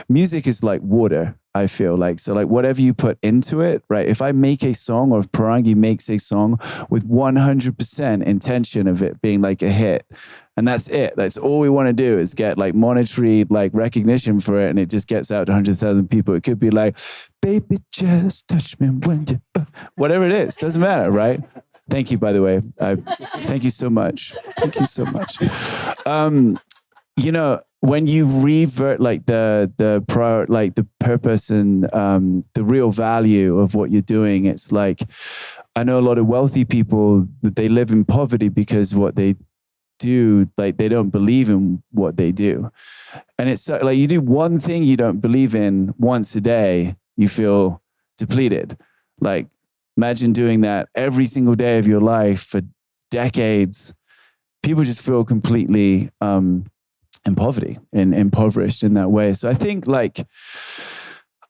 Music is like water, I feel like. So like whatever you put into it, right? If I make a song, or if Porangui makes a song with 100% intention of it being like a hit, and that's it. That's all we want to do is get like monetary like recognition for it, and it just gets out to 100,000 people. It could be like, baby, just touch me when you, whatever it is, doesn't matter, right? Thank you, by the way. Thank you so much. Thank you so much. When you revert like the purpose and the real value of what you're doing, it's like, I know a lot of wealthy people, they live in poverty because what they do, like they don't believe in what they do. And it's like you do one thing you don't believe in once a day, you feel depleted. Like imagine doing that every single day of your life for decades. People just feel completely in poverty and impoverished in that way. So I think like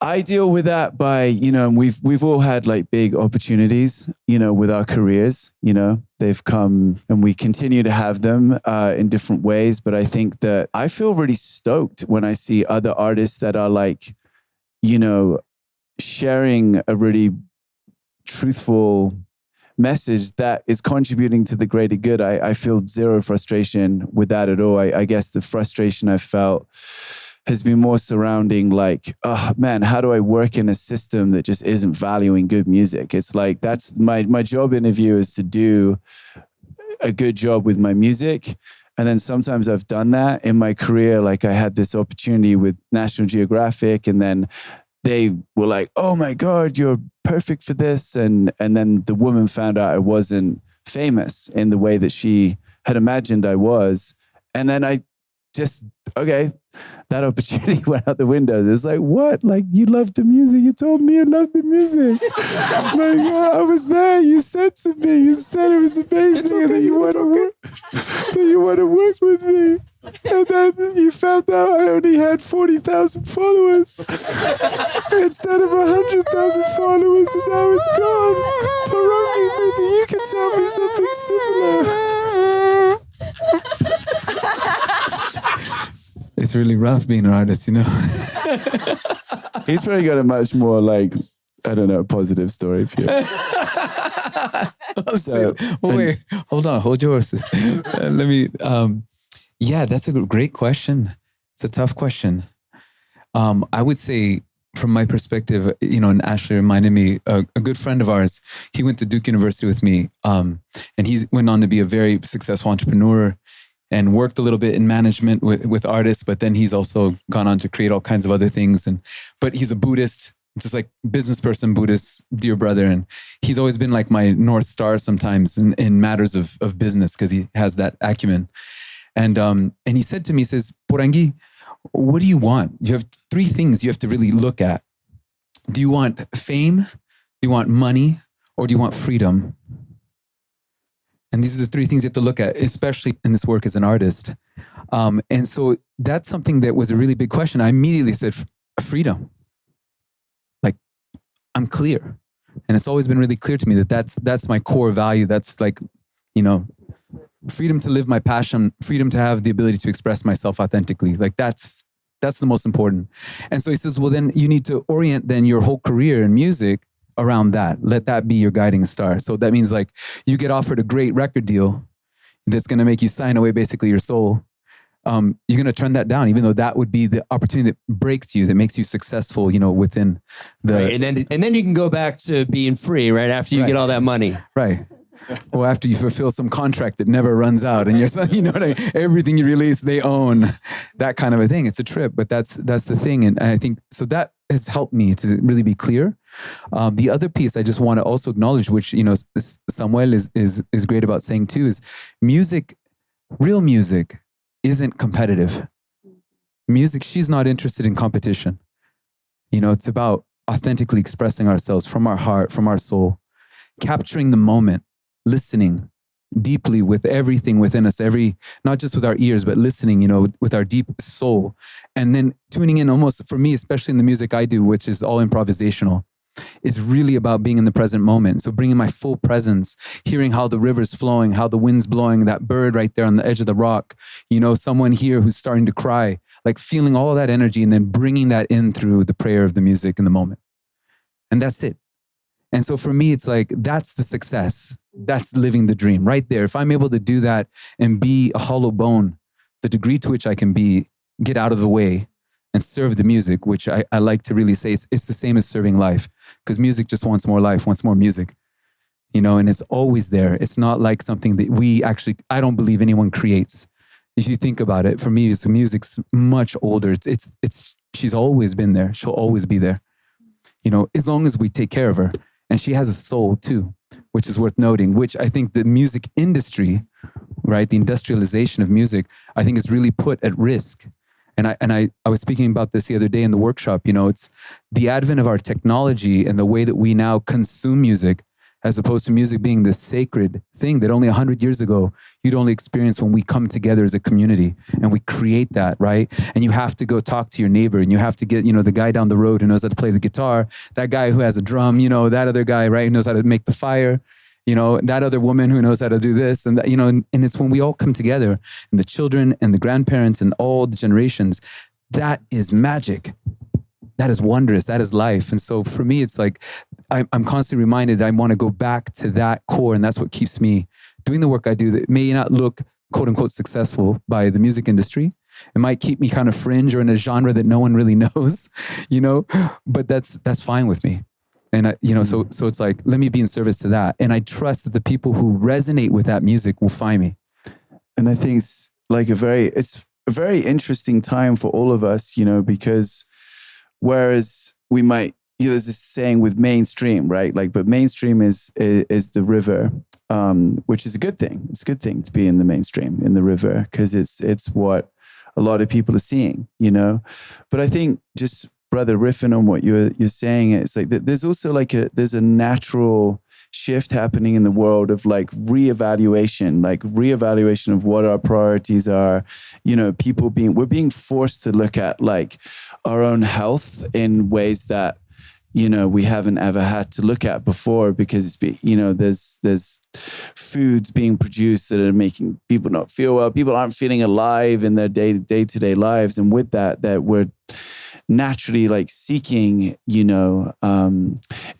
I deal with that by, we've all had like big opportunities, with our careers, they've come and we continue to have them in different ways. But I think that I feel really stoked when I see other artists that are like, sharing a really truthful message that is contributing to the greater good. I feel zero frustration with that at all. I guess the frustration I felt has been more surrounding like, oh man, how do I work in a system that just isn't valuing good music? It's like, that's my job interview is to do a good job with my music. And then sometimes I've done that in my career. Like I had this opportunity with National Geographic, and then they were like, oh my God, you're perfect for this. And then the woman found out I wasn't famous in the way that she had imagined I was. And then I just, okay, that opportunity went out the window. It's like, what? Like, you love the music. You told me you loved the music. Like, I was there. You said to me, you said it was amazing, and that you want to work with me. And then you found out I only had 40,000 followers instead of 100,000 followers, and now it's gone. Porangui, maybe you can tell me something similar. It's really rough being an artist, He's probably got a much more like, I don't know, positive story for you. Wait, hold on, hold your horses. Let me, yeah, that's a great question. It's a tough question. I would say from my perspective, and Ashley reminded me, a good friend of ours, he went to Duke University with me, and he went on to be a very successful entrepreneur and worked a little bit in management with artists, but then he's also gone on to create all kinds of other things. But he's a Buddhist, just like business person, Buddhist, dear brother. And he's always been like my North Star sometimes in matters of business, because he has that acumen. And he said to me, he says, Porangui, what do you want? You have three things you have to really look at. Do you want fame? Do you want money? Or do you want freedom? And these are the three things you have to look at, especially in this work as an artist. And so that's something that was a really big question. I immediately said, freedom. Like, I'm clear. And it's always been really clear to me that that's my core value. That's like, freedom to live my passion, freedom to have the ability to express myself authentically. Like that's the most important. And so he says, well, then you need to orient then your whole career in music around that. Let that be your guiding star. So that means like you get offered a great record deal that's going to make you sign away basically your soul. You're going to turn that down, even though that would be the opportunity that breaks you, that makes you successful, within the... Right. And then you can go back to being free right after you get all that money. Right. or after you fulfill some contract that never runs out, and you know what I mean? Everything you release, they own, that kind of a thing. It's a trip, but that's the thing. And I think, so that has helped me to really be clear. The other piece I just want to also acknowledge, which, you know, Samuel is great about saying too, is music, real music isn't competitive. Music, she's not interested in competition. You know, it's about authentically expressing ourselves from our heart, from our soul, capturing the moment, listening deeply with everything within us, not just with our ears, but listening, you know, with our deep soul. And then tuning in, almost for me, especially in the music I do, which is all improvisational, is really about being in the present moment. So bringing my full presence, hearing how the river's flowing, how the wind's blowing, that bird right there on the edge of the rock, you know, someone here who's starting to cry, like feeling all of that energy and then bringing that in through the prayer of the music in the moment. And that's it. And so for me, it's like, that's the success. That's living the dream right there. If I'm able to do that and be a hollow bone, the degree to which I can get out of the way and serve the music, which I like to really say it's the same as serving life, because music just wants more life, wants more music, you know, and it's always there. It's not like something that I don't believe anyone creates. If you think about it, for me, the music's much older. She's always been there. She'll always be there, you know, as long as we take care of her. And she has a soul too, which is worth noting, which I think the music industry, right, the industrialization of music, I think is really put at risk. And I was speaking about this the other day in the workshop. You know, it's the advent of our technology and the way that we now consume music, as opposed to music being this sacred thing that only 100 years ago you'd only experience when we come together as a community and we create that, right? And you have to go talk to your neighbor, and you have to get, you know, the guy down the road who knows how to play the guitar, that guy who has a drum, you know, that other guy, right, who knows how to make the fire, you know, that other woman who knows how to do this, and that, you know, and it's when we all come together, and the children and the grandparents and all the generations, that is magic. That is wondrous. That is life. And so for me, it's like, I'm constantly reminded that I want to go back to that core. And that's what keeps me doing the work I do, that may not look quote unquote successful by the music industry. It might keep me kind of fringe or in a genre that no one really knows, you know, but that's fine with me. And you know, so it's like, let me be in service to that. And I trust that the people who resonate with that music will find me. And I think it's like it's a very interesting time for all of us, you know, because whereas we might, you know, there's this saying with mainstream, right? Like, but mainstream is the river, which is a good thing. It's a good thing to be in the mainstream, in the river, because it's what a lot of people are seeing, you know. But I think, just brother, riffing on what you're saying, it's like there's also like there's a natural shift happening in the world of like reevaluation of what our priorities are. You know, we're being forced to look at like our own health in ways that, you know, we haven't ever had to look at before, because you know, there's foods being produced that are making people not feel well. People aren't feeling alive in their day-to-day lives, and with that we're naturally like seeking, you know,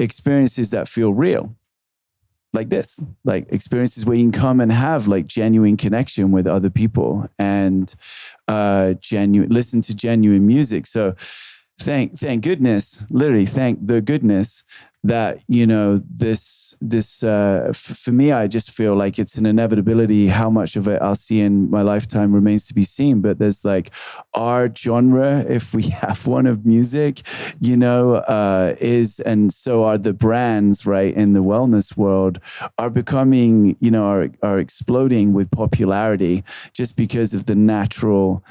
experiences that feel real, like this, like experiences where you can come and have like genuine connection with other people and listen to genuine music. So thank goodness, literally thank the goodness that, you know, this for me, I just feel like it's an inevitability. How much of it I'll see in my lifetime remains to be seen. But there's like our genre, if we have one, of music, you know, and so are the brands, right, in the wellness world, are becoming, you know, are exploding with popularity just because of the natural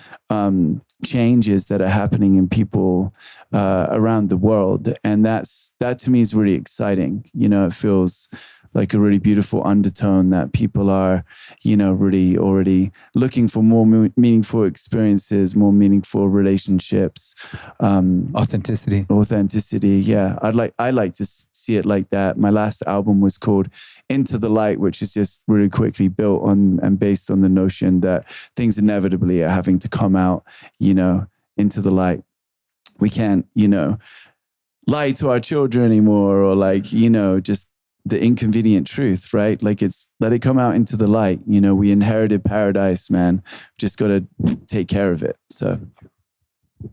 changes that are happening in people around the world. And that to me is really exciting. You know, it feels like a really beautiful undertone that people are, you know, really already looking for more meaningful experiences, more meaningful relationships. Authenticity. Yeah. I like to see it like that. My last album was called Into the Light, which is just really quickly built on and based on the notion that things inevitably are having to come out, you know, into the light. We can't, you know, lie to our children anymore, or like, you know, just the inconvenient truth, right? Like, it's let it come out into the light. You know, we inherited paradise, man. Just got to take care of it. So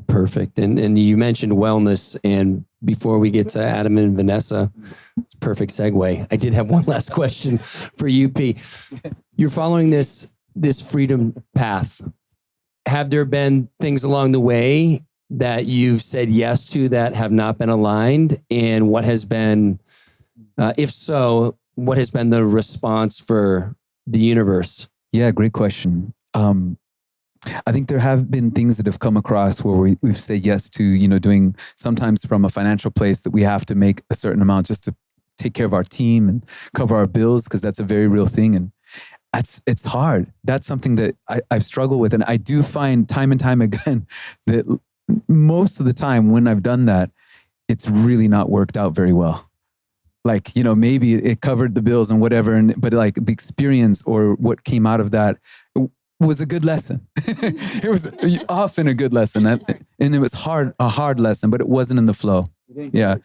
Perfect. And you mentioned wellness, and before we get to Adam and Vanessa, it's a perfect segue. I did have one last question for you, P. You're following this freedom path. Have there been things along the way that you've said yes to that have not been aligned? And what has been, if so, what has been the response for the universe? Yeah, great question. I think there have been things that have come across where we've said yes to, doing sometimes from a financial place that we have to make a certain amount just to take care of our team and cover our bills, because that's a very real thing. And it's hard. That's something that I've struggled with. And I do find time and time again that most of the time when I've done that, it's really not worked out very well. Like, maybe it covered the bills and whatever, but like the experience or what came out of that was a good lesson. It was often a good lesson, and it was a hard lesson, but it wasn't in the flow. Yeah.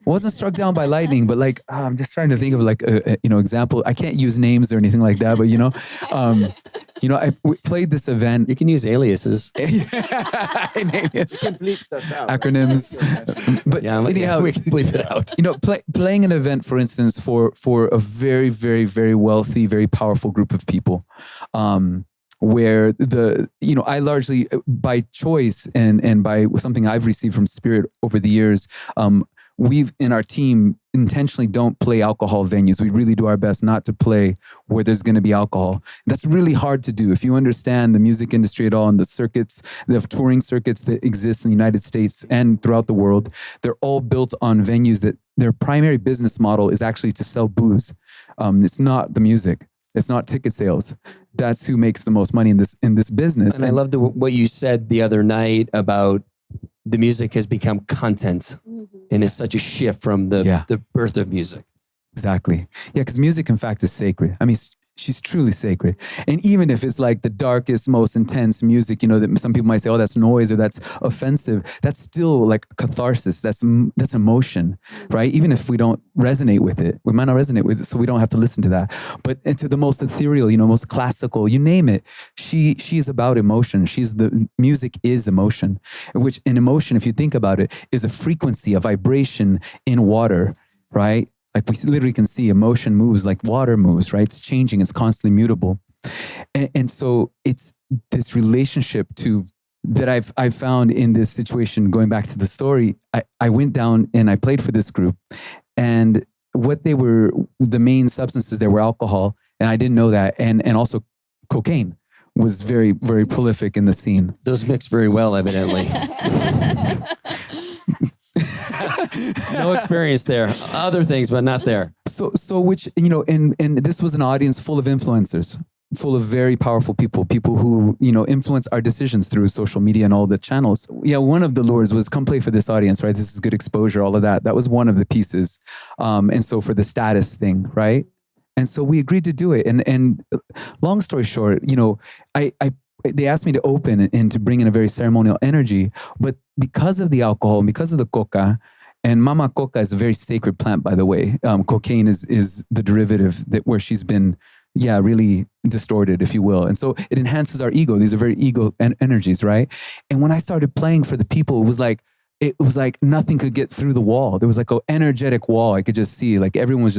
Wasn't struck down by lightning, but like I'm just trying to think of like a example. I can't use names or anything like that, but I played this event. You can use aliases. Complete stuff out. Acronyms. But yeah, anyhow, we can bleep it out. Playing an event, for instance, for a very, very, very wealthy, very powerful group of people, where I largely by choice and by something I've received from Spirit over the years, we've in our team intentionally don't play alcohol venues. We really do our best not to play where there's going to be alcohol. That's really hard to do. If you understand the music industry at all and the circuits, the touring circuits that exist in the United States and throughout the world, they're all built on venues that their primary business model is actually to sell booze. It's not the music. It's not ticket sales. That's who makes the most money in this business. And I loved what you said the other night about the music has become content, and it's such a shift from the birth of music. Exactly. Yeah, because music, in fact, is sacred. I mean, she's truly sacred. And even if it's like the darkest, most intense music, that some people might say, oh, that's noise or that's offensive, that's still like catharsis. That's emotion, right? Even if we don't resonate with it, we might not resonate with it, so we don't have to listen to that. But to the most ethereal, most classical, you name it, she's about emotion. The music is emotion, which in emotion, if you think about it, is a frequency, a vibration in water, right? Like we literally can see emotion moves like water moves, right? It's changing, it's constantly mutable. And so it's this relationship that I've found in this situation, going back to the story, I went down and I played for this group, and what they were, the main substances there were alcohol, and I didn't know that, and also cocaine was very, very prolific in the scene. Those mix very well, evidently. No experience there. Other things, but not there. So which, and this was an audience full of influencers, full of very powerful people who, influence our decisions through social media and all the channels. Yeah, one of the lures was come play for this audience, right? This is good exposure, all of that. That was one of the pieces. And so for the status thing, right? And so we agreed to do it. And long story short, they asked me to open and to bring in a very ceremonial energy, but because of the alcohol and because of the coca, and mama coca is a very sacred plant, by the way. Cocaine is the derivative where she's been, really distorted, if you will. And so it enhances our ego. These are very ego energies, right? And when I started playing for the people, it was like nothing could get through the wall. There was like an energetic wall I could just see. Like everyone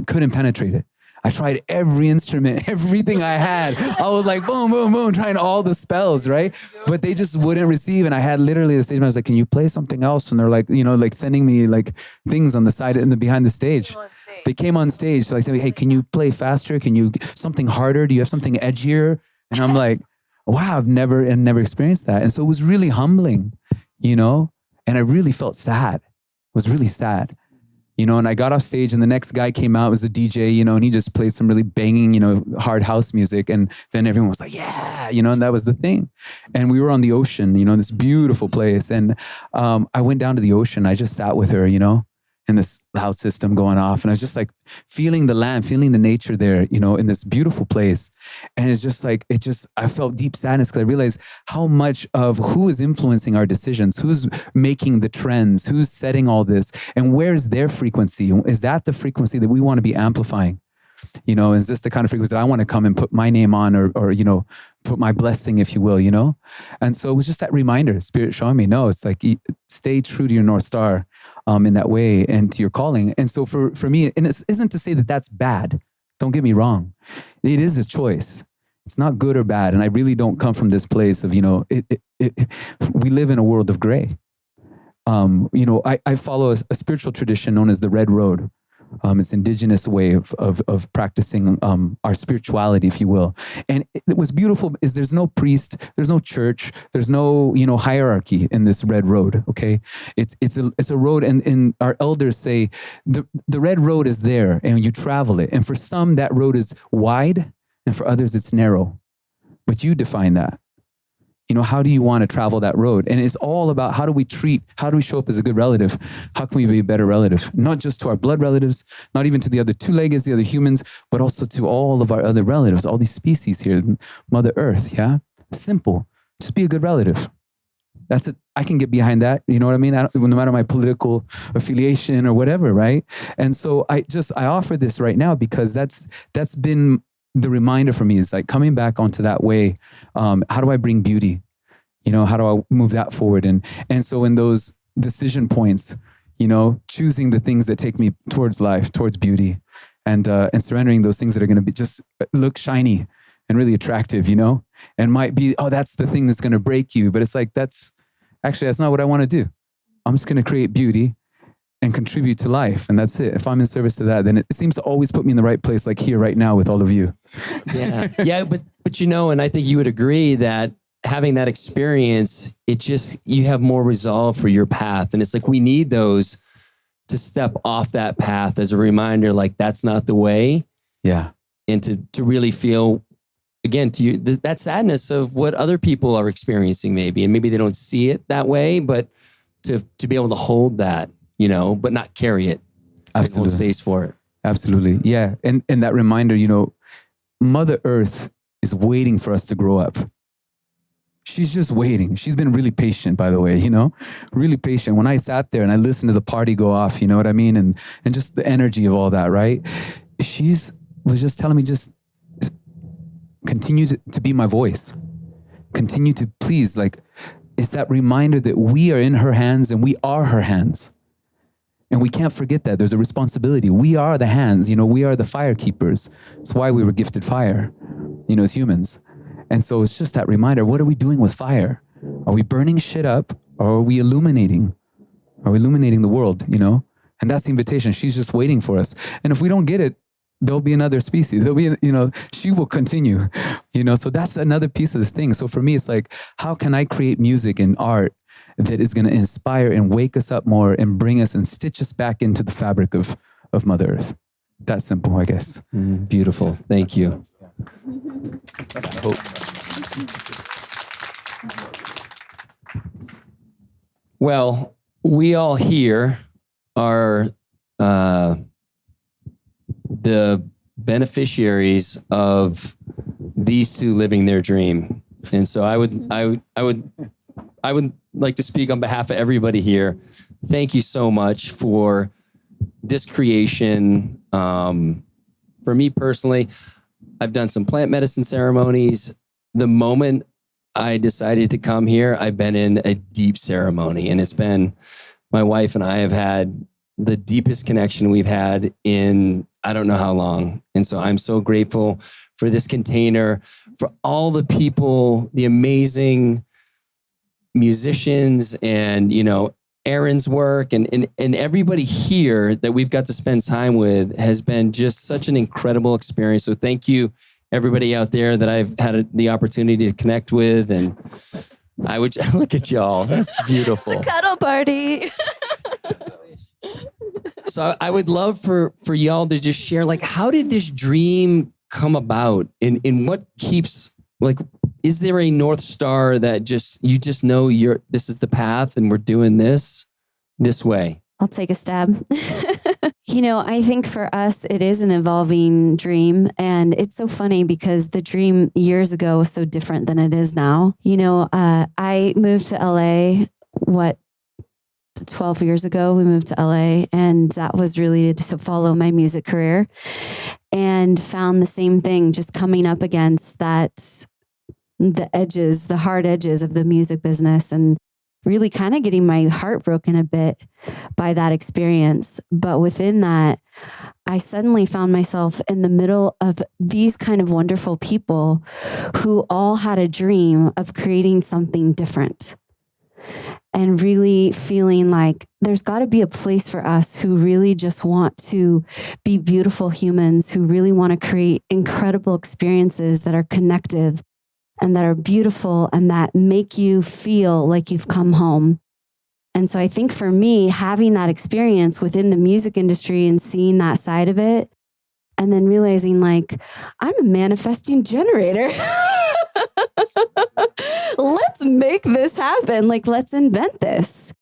couldn't penetrate it. I tried every instrument, everything I had. I was like, boom, boom, boom, trying all the spells, right? But they just wouldn't receive. And I had literally the stage, I was like, can you play something else? And they're like, like sending me like things on the side and behind the stage. They came on stage. So I said, hey, can you play faster? Can you something harder? Do you have something edgier? And I'm like, wow, I've never experienced that. And so it was really humbling, and I really felt sad. It was really sad. And I got off stage and the next guy came out, was a DJ, and he just played some really banging, hard house music. And then everyone was like, yeah, and that was the thing. And we were on the ocean, this beautiful place. And I went down to the ocean. I just sat with her, in this loud system going off. And I was just like feeling the land, feeling the nature there, in this beautiful place. And it's just like, I felt deep sadness because I realized how much of who is influencing our decisions, who's making the trends, who's setting all this, and where's their frequency? Is that the frequency that we want to be amplifying? Is this the kind of frequency that I want to come and put my name on or put my blessing, if you will, And so it was just that reminder, Spirit showing me, no, it's like, stay true to your North Star in that way and to your calling. And so for me, and it isn't to say that that's bad. Don't get me wrong. It is a choice. It's not good or bad. And I really don't come from this place of, we live in a world of gray. I follow a spiritual tradition known as the Red Road. It's indigenous way of practicing our spirituality, if you will. And what's beautiful is there's no priest, there's no church, there's no hierarchy in this Red Road. Okay, it's a road, and our elders say the Red Road is there, and you travel it. And for some, that road is wide, and for others, it's narrow. But you define that. How do you want to travel that road? And it's all about how do we show up as a good relative? How can we be a better relative? Not just to our blood relatives, not even to the other two-leggeds, the other humans, but also to all of our other relatives, all these species here, Mother Earth, yeah? Simple. Just be a good relative. That's it. I can get behind that. You know what I mean? No matter my political affiliation or whatever, right? And so I offer this right now because that's been the reminder for me, is like coming back onto that way. How do I bring beauty? How do I move that forward? And so in those decision points, choosing the things that take me towards life, towards beauty, and surrendering those things that are going to be just look shiny and really attractive, and might be, that's the thing that's going to break you. But it's like, that's not what I want to do. I'm just going to create beauty and contribute to life. And that's it. If I'm in service to that, then it seems to always put me in the right place, like here right now with all of you. Yeah. Yeah. But and I think you would agree that having that experience, you have more resolve for your path. And it's like, we need those to step off that path as a reminder, like that's not the way. Yeah. And to really feel, again, to you, that sadness of what other people are experiencing maybe, and maybe they don't see it that way, but to be able to hold that, but not carry it. Absolutely. Hold space for it. Absolutely. Yeah. And that reminder, Mother Earth is waiting for us to grow up. She's just waiting. She's been really patient, by the way, really patient. When I sat there and I listened to the party go off, you know what I mean? And just the energy of all that, right? Was just telling me, just continue to be my voice. Continue to please, it's that reminder that we are in her hands and we are her hands. And we can't forget that. There's a responsibility. We are the hands, we are the fire keepers. It's why we were gifted fire, as humans. And so it's just that reminder. What are we doing with fire? Are we burning shit up, or are we illuminating? Are we illuminating the world, And that's the invitation. She's just waiting for us. And if we don't get it, there'll be another species. There'll be, she will continue, So that's another piece of this thing. So for me, it's like, how can I create music and art that is going to inspire and wake us up more and bring us and stitch us back into the fabric of Mother Earth? That's simple, I guess. Beautiful. Thank you. Well, we all here are the beneficiaries of these two living their dream. And so I would like to speak on behalf of everybody here. Thank you so much for this creation. For me personally, I've done some plant medicine ceremonies. The moment I decided to come here, I've been in a deep ceremony, and it's been, my wife and I have had the deepest connection we've had in I don't know how long. And so I'm so grateful for this container, for all the people, the amazing musicians, and Erin's work, and everybody here that we've got to spend time with has been just such an incredible experience. So thank you, everybody out there that I've had the opportunity to connect with. And I would look at y'all. That's beautiful. It's a cuddle party. So I would love for y'all to just share, how did this dream come about? And what keeps, is there a North Star that you just know this is the path and we're doing this way? I'll take a stab. I think for us, it is an evolving dream. And it's so funny because the dream years ago was so different than it is now. I moved to LA, 12 years ago, we moved to LA, and that was really to follow my music career. and found the same thing, just coming up against the hard edges of the music business, and really kind of getting my heart broken a bit by that experience. But within that, I suddenly found myself in the middle of these kind of wonderful people who all had a dream of creating something different, and really feeling like there's got to be a place for us who really just want to be beautiful humans, who really want to create incredible experiences that are connective and that are beautiful and that make you feel like you've come home. And so I think for me, having that experience within the music industry and seeing that side of it, and then realizing like, I'm a manifesting generator. Let's make this happen. Like, let's invent this.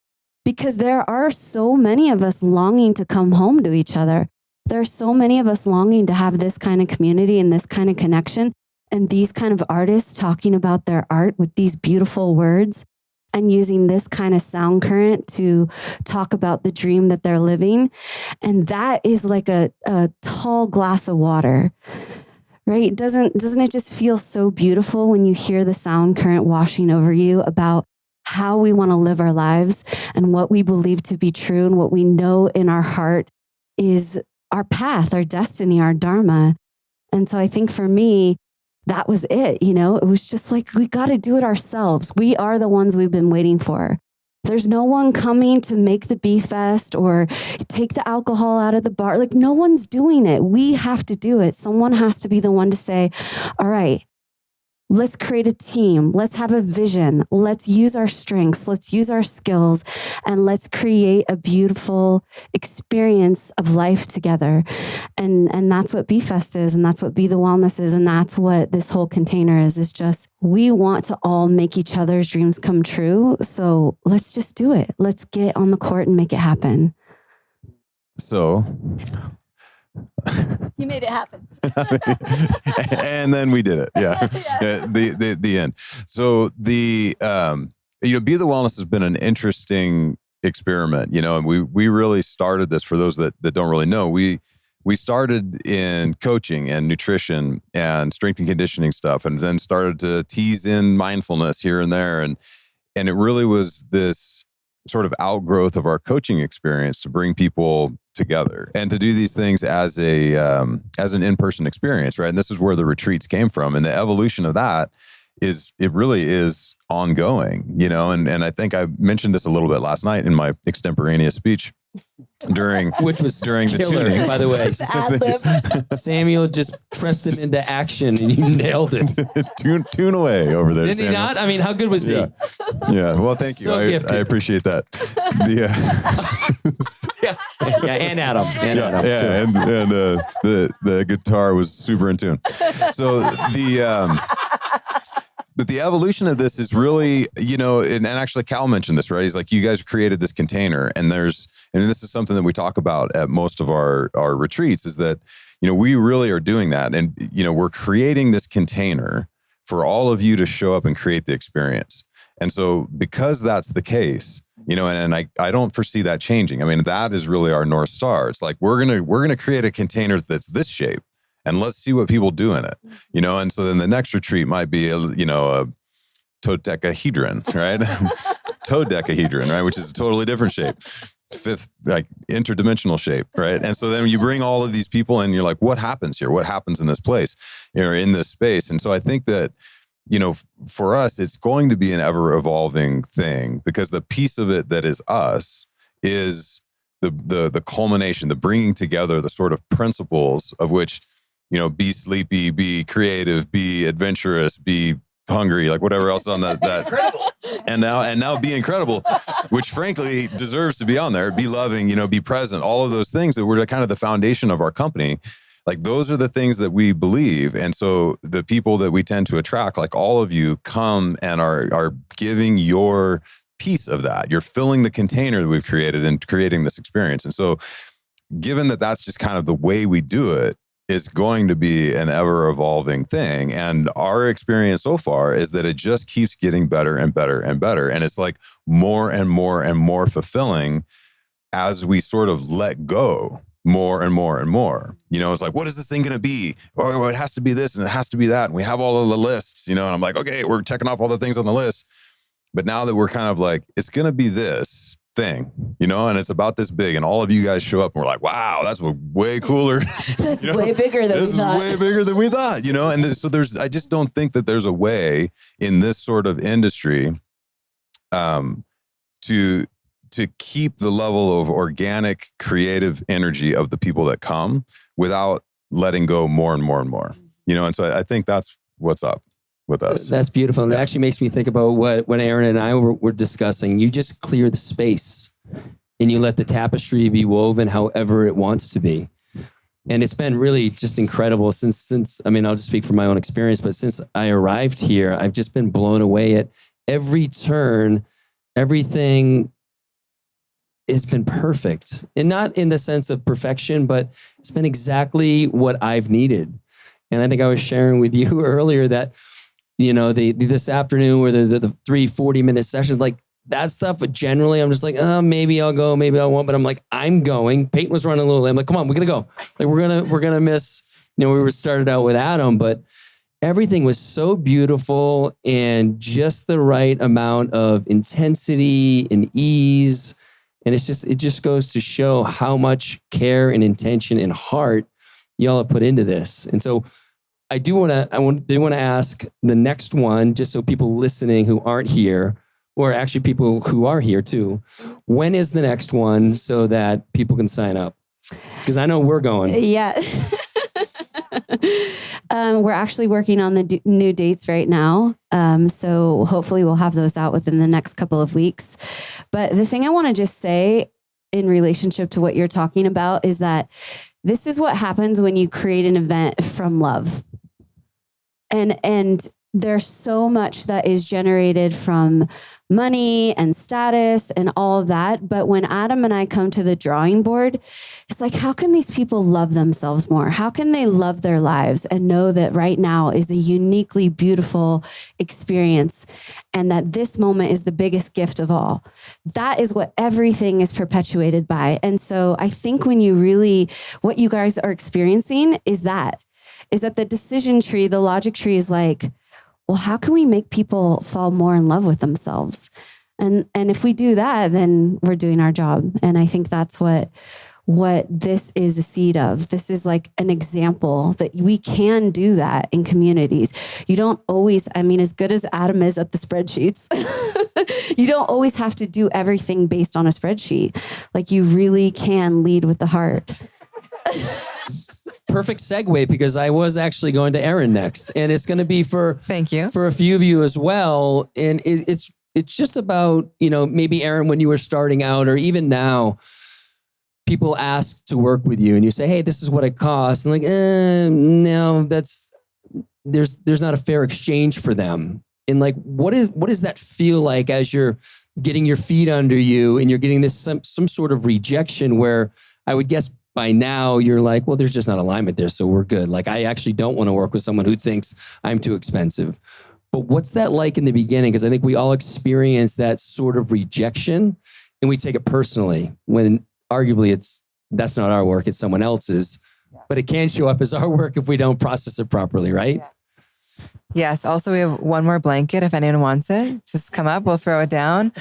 Because there are so many of us longing to come home to each other. There are so many of us longing to have this kind of community and this kind of connection. And these kind of artists talking about their art with these beautiful words and using this kind of sound current to talk about the dream that they're living. And that is like a tall glass of water, right? Doesn't it just feel so beautiful when you hear the sound current washing over you about how we want to live our lives and what we believe to be true and what we know in our heart is our path, our destiny, our dharma. And so I think for me, that was it. It was just like, we got to do it ourselves. We are the ones we've been waiting for. There's no one coming to make the B-Fest or take the alcohol out of the bar. Like, no one's doing it. We have to do it. Someone has to be the one to say, all right, let's create a team. Let's have a vision. Let's use our strengths. Let's use our skills, and let's create a beautiful experience of life together. And that's what B-Fest is, and that's what Be the Wellness is, and that's what this whole container is just, we want to all make each other's dreams come true. So let's just do it. Let's get on the court and make it happen. So... You made it happen. And then we did it. Yeah. Yeah. The end. So Be the Wellness has been an interesting experiment, and we really started this, for those that don't really know, we started in coaching and nutrition and strength and conditioning stuff, and then started to tease in mindfulness here and there. And it really was this sort of outgrowth of our coaching experience to bring people together and to do these things as an in-person experience, right? And this is where the retreats came from. And the evolution of that really is ongoing, and I think I mentioned this a little bit last night in my extemporaneous speech during the tuning. By the way. Samuel just pressed him into action and you nailed it. Tune away over there. Didn't Samuel. he not? I mean, how good was he? Yeah. Well, thank you. So I gifted. appreciate that. Yeah, and Adam. And Adam. Yeah, and the guitar was super in tune. So but the evolution of this is really, and actually Cal mentioned this, right? He's like, you guys created this container, and this is something that we talk about at most of our retreats, is that, we really are doing that. And, we're creating this container for all of you to show up and create the experience. And so because that's the case, and I don't foresee that changing. I mean, that is really our North Star. It's like, we're going to create a container that's this shape, and let's see what people do in it, and so then the next retreat might be a dodecahedron, right? Dodecahedron, right? Which is a totally different shape. Fifth, like interdimensional shape, right? And so then you bring all of these people and you're like, what happens here? What happens in this place, in this space? And so I think that, for us, it's going to be an ever evolving thing, because the piece of it that is us is the culmination, the bringing together, the sort of principles of which, be sleepy, be creative, be adventurous, be hungry, like whatever else on that and now be incredible, which frankly deserves to be on there. Be loving, be present, all of those things that were kind of the foundation of our company. Like, those are the things that we believe. And so the people that we tend to attract, like all of you, come and are giving your piece of that. You're filling the container that we've created and creating this experience. And so given that that's just kind of the way we do it, is going to be an ever evolving thing. And our experience so far is that it just keeps getting better and better and better. And it's like more and more and more fulfilling as we sort of let go more and more and more. It's like, what is this thing going to be? Or it has to be this and it has to be that. And we have all of the lists, and I'm like, okay, we're checking off all the things on the list. But now that we're kind of like, it's going to be this thing, and it's about this big, and all of you guys show up and we're like, wow, that's way cooler. That's way bigger than we thought. This is way bigger than we thought, And so I just don't think that there's a way in this sort of industry to keep the level of organic, creative energy of the people that come without letting go more and more and more. And so I think that's what's up with us. That's beautiful. And it actually makes me think about what Erin and I were discussing. You just clear the space and you let the tapestry be woven however it wants to be. And it's been really just incredible since I'll just speak from my own experience, but since I arrived here, I've just been blown away at every turn. Everything has been perfect, and not in the sense of perfection, but it's been exactly what I've needed. And I think I was sharing with you earlier that, this afternoon where the 3 40-minute sessions, like that stuff, but generally I'm just like, oh, maybe I'll go, maybe I won't, but I'm like, I'm going. Peyton was running a little late. I'm like, come on, we're going to go. Like we're going to miss, we were started out with Adam, but everything was so beautiful and just the right amount of intensity and ease. And it just goes to show how much care and intention and heart y'all have put into this. And so I do want to ask the next one, just so people listening who aren't here, or actually people who are here too, when is the next one so that people can sign up? Because I know we're going. Yeah. We're actually working on the new dates right now. So hopefully we'll have those out within the next couple of weeks. But the thing I want to just say in relationship to what you're talking about is that this is what happens when you create an event from love. And there's so much that is generated from money and status and all of that. But when Adam and I come to the drawing board, it's like, how can these people love themselves more? How can they love their lives and know that right now is a uniquely beautiful experience and that this moment is the biggest gift of all? That is what everything is perpetuated by. And so I think when what you guys are experiencing is that the decision tree, the logic tree is like, well, how can we make people fall more in love with themselves? And if we do that, then we're doing our job. And I think that's what this is a seed of. This is like an example that we can do that in communities. You don't always, as good as Adam is at the spreadsheets, you don't always have to do everything based on a spreadsheet. Like you really can lead with the heart. Perfect segue, because I was actually going to Erin next, and it's going to be Thank you. for a few of you as well. And it's just about, maybe Erin, when you were starting out, or even now, people ask to work with you and you say, hey, this is what it costs. And like, no, there's not a fair exchange for them. And like, what does that feel like as you're getting your feet under you and you're getting this some sort of rejection where I would guess by now you're like, well, there's just not alignment there, so we're good. Like, I actually don't want to work with someone who thinks I'm too expensive. But what's that like in the beginning? Because I think we all experience that sort of rejection and we take it personally when arguably that's not our work, it's someone else's. But it can show up as our work if we don't process it properly, right? Yes. Also, we have one more blanket if anyone wants it. Just come up, we'll throw it down.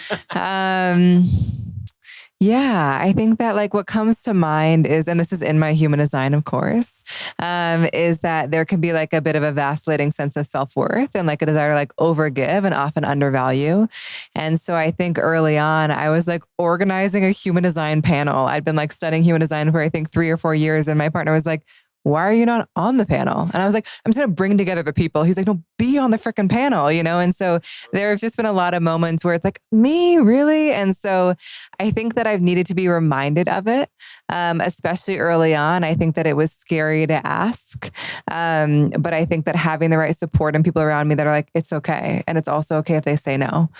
Yeah, I think that like what comes to mind is, and this is in my human design, of course, is that there can be like a bit of a vacillating sense of self-worth and like a desire to like overgive and often undervalue. And so I think early on, I was like organizing a human design panel. I'd been like studying human design for I think 3 or 4 years. And my partner was like, why are you not on the panel? And I was like, I'm just going to bring together the people. He's like, no, be on the freaking panel, And so there have just been a lot of moments where it's like, me, really? And so I think that I've needed to be reminded of it, especially early on. I think that it was scary to ask. But I think that having the right support and people around me that are like, it's okay. And it's also okay if they say no.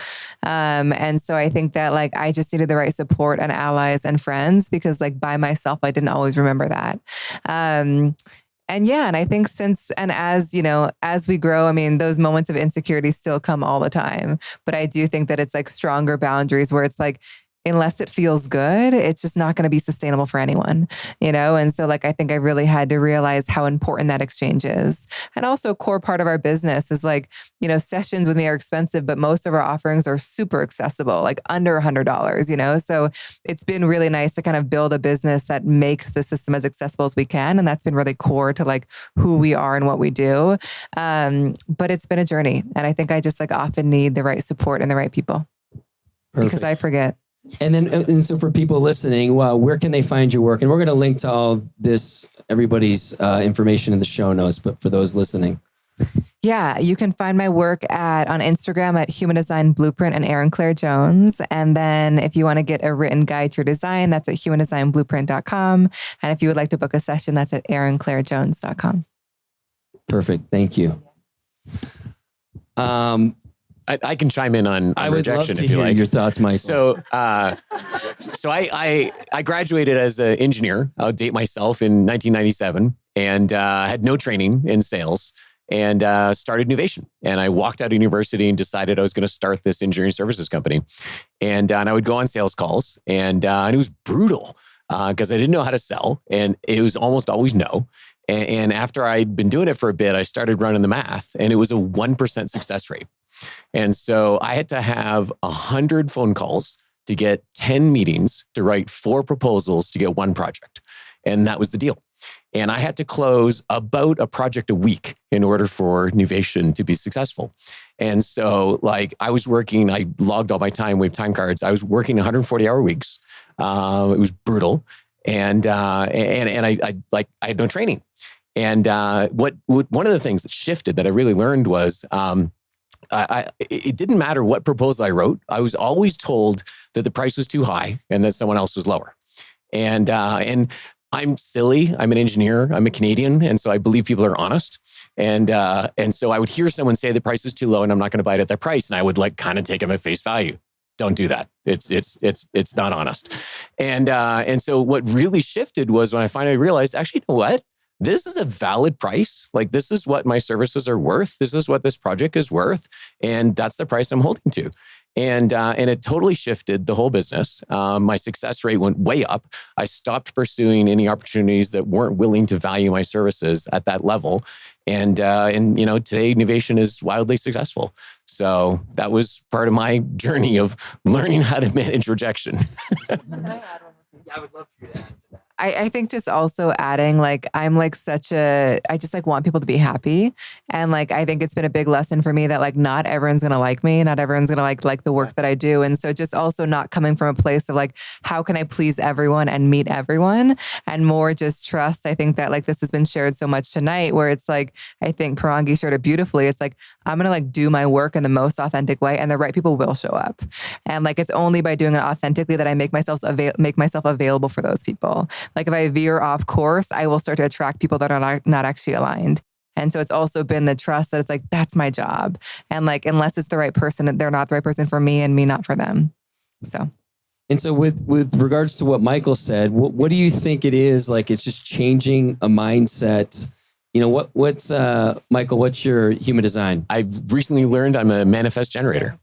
And so I think that like, I just needed the right support and allies and friends because like by myself, I didn't always remember that. And I think as we grow, those moments of insecurity still come all the time, but I do think that it's like stronger boundaries where it's like, unless it feels good, it's just not going to be sustainable for anyone, you know? And so like, I think I really had to realize how important that exchange is. And also a core part of our business is like, you know, sessions with me are expensive, but most of our offerings are super accessible, like under $100, you know? So it's been really nice to kind of build a business that makes the system as accessible as we can. And that's been really core to like who we are and what we do. But it's been a journey. And I think I just like often need the right support and the right people. Perfect. Because I forget. And so for people listening, well, where can they find your work? And we're going to link to all this, everybody's information in the show notes, but for those listening. Yeah, you can find my work on Instagram at Human Design Blueprint and Erin Claire Jones. And then if you want to get a written guide to your design, that's at humandesignblueprint.com. And if you would like to book a session, that's at erinclairejones.com. Perfect. Thank you. I can chime in on I would rejection love to if you hear like. your thoughts, Michael. So I graduated as an engineer. I'll date myself in 1997 and had no training in sales and started Nuvation. And I walked out of university and decided I was going to start this engineering services company. And I would go on sales calls and it was brutal because I didn't know how to sell and it was almost always no. And after I'd been doing it for a bit, I started running the math and it was a 1% success rate. And so I had to have 100 phone calls to get 10 meetings to write 4 proposals to get 1 project. And that was the deal. And I had to close about a project a week in order for Nuvation to be successful. And so like I was working, I logged all my time, we have time cards. I was working 140-hour weeks. It was brutal. And I had no training. And what one of the things that shifted that I really learned was it didn't matter what proposal I wrote. I was always told that the price was too high and that someone else was lower. And I'm silly. I'm an engineer. I'm a Canadian. And so I believe people are honest. And so I would hear someone say the price is too low and I'm not going to buy it at that price. And I would like kind of take them at face value. Don't do that. It's not honest. And so what really shifted was when I finally realized, actually, you know what? This is a valid price. Like this is what my services are worth. This is what this project is worth. And that's the price I'm holding to. And it totally shifted the whole business. My success rate went way up. I stopped pursuing any opportunities that weren't willing to value my services at that level. And you know, today Nuvation is wildly successful. So that was part of my journey of learning how to manage rejection. Yeah, I would love for you to add to that. I think just also adding, like, I'm like I just like want people to be happy. And like, I think it's been a big lesson for me that like, not everyone's going to like me. Not everyone's going to like the work that I do. And so just also not coming from a place of like, how can I please everyone and meet everyone, and more just trust. I think that like this has been shared so much tonight where it's like, I think Porangui shared it beautifully. It's like, I'm going to like do my work in the most authentic way and the right people will show up. And like, it's only by doing it authentically that I make myself available for those people. Like if I veer off course, I will start to attract people that are not actually aligned. And so it's also been the trust that it's like, that's my job. And like, unless it's the right person, they're not the right person for me and me not for them. So. And so with regards to what Michael said, what do you think it is? Like, it's just changing a mindset. You know, what's Michael, what's your human design? I've recently learned I'm a manifest generator.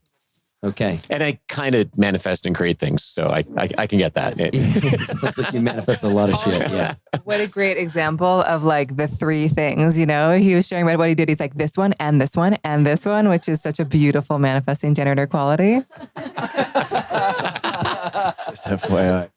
Okay. And I kind of manifest and create things. So I can get that. It's like you manifest a lot of shit. Yeah. What a great example of like the 3 things, you know, he was sharing about what he did. He's like this one and this one and this one, which is such a beautiful manifesting generator quality. Just FYI.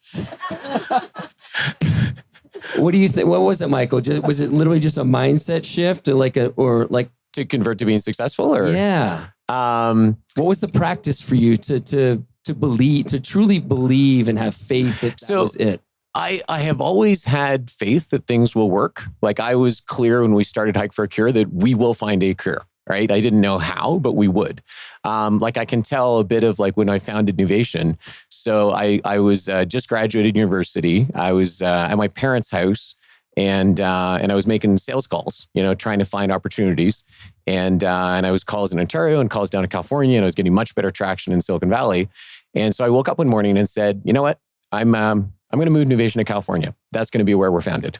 What do you think? What was it, Michael? Was it literally just a mindset shift to convert to being successful or? Yeah. What was the practice for you to believe, to truly believe and have faith that was it? I have always had faith that things will work. Like I was clear when we started Hike for a Cure that we will find a cure, right? I didn't know how, but we would. Like I can tell a bit of like when I founded Nuvation. So I was just graduated university. I was at my parents' house and I was making sales calls, you know, trying to find opportunities. And I was calls in Ontario and calls down to California, and I was getting much better traction in Silicon Valley. And so I woke up one morning and said, you know what, I'm going to move Nuvation to California. That's going to be where we're founded.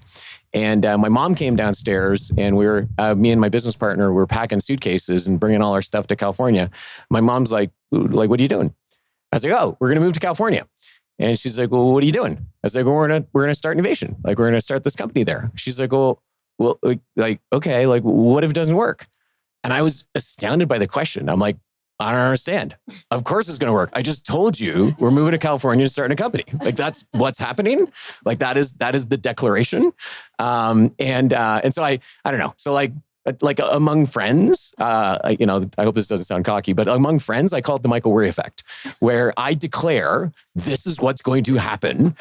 And my mom came downstairs, and we were me and my business partner were packing suitcases and bringing all our stuff to California. My mom's like, what are you doing? I was like, oh, we're going to move to California. And she's like, well, what are you doing? I was like, well, we're going to start Innovation. Like, we're going to start this company there. She's like, well, okay, like, what if it doesn't work? And I was astounded by the question. I'm like, I don't understand. Of course it's going to work. I just told you we're moving to California and starting a company. Like, that's what's happening. Like, that is the declaration. And so I don't know. So like among friends, I hope this doesn't sound cocky, but among friends, I call it the Michael Worry effect, where I declare this is what's going to happen.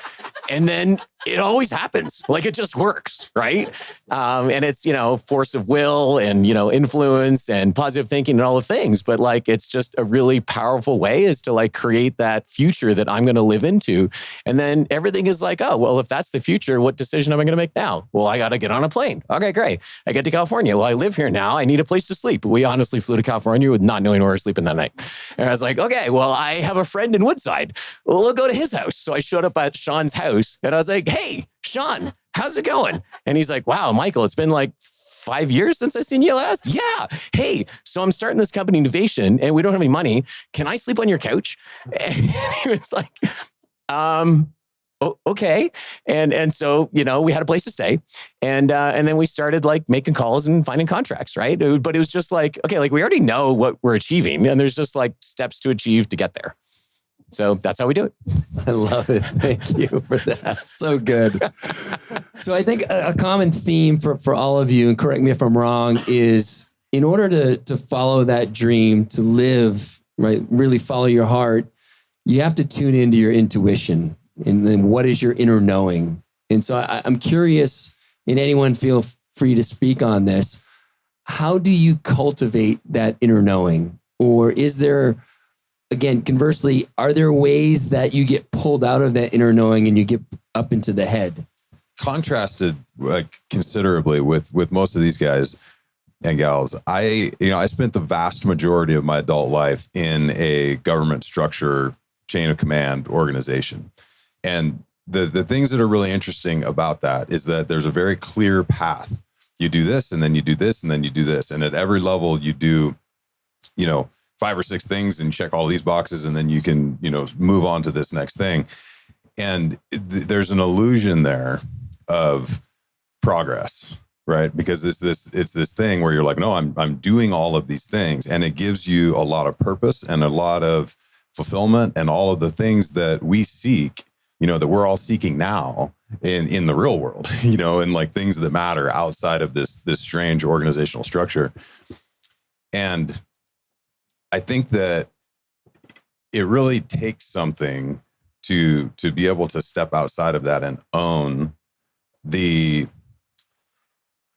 And then it always happens. Like, it just works, right? And it's, force of will and, influence and positive thinking and all the things. But like, it's just a really powerful way is to like create that future that I'm going to live into. And then everything is like, oh, well, if that's the future, what decision am I going to make now? Well, I got to get on a plane. Okay, great. I get to California. Well, I live here now. I need a place to sleep. We honestly flew to California with not knowing where we were sleeping that night. And I was like, okay, well, I have a friend in Woodside. Well, we'll go to his house. So I showed up at Sean's house and I was like, hey, Sean, how's it going? And he's like, wow, Michael, it's been like 5 years since I seen you last. Yeah. Hey, so I'm starting this company, Innovation, and we don't have any money. Can I sleep on your couch? And he was like, okay. And so, we had a place to stay. And then we started like making calls and finding contracts, right? But it was just like, okay, like we already know what we're achieving and there's just like steps to achieve to get there. So that's how we do it. I love it. Thank you for that. So good. So I think a common theme for all of you, and correct me if I'm wrong, is in order to follow that dream, to live, right, really follow your heart, you have to tune into your intuition. And then what is your inner knowing? And so I'm curious, and anyone feel free to speak on this. How do you cultivate that inner knowing? Or is there, again, conversely, are there ways that you get pulled out of that inner knowing and you get up into the head? Contrasted considerably with most of these guys and gals. I spent the vast majority of my adult life in a government structure, chain of command organization. And the things that are really interesting about that is that there's a very clear path. You do this, and then you do this, and then you do this. And at every level you do, 5 or 6 things and check all these boxes, and then you can, move on to this next thing. And there's an illusion there of progress, right? Because it's this thing where you're like, no, I'm doing all of these things, and it gives you a lot of purpose and a lot of fulfillment and all of the things that we seek, that we're all seeking now in the real world, and like things that matter outside of this strange organizational structure. And I think that it really takes something to be able to step outside of that and own the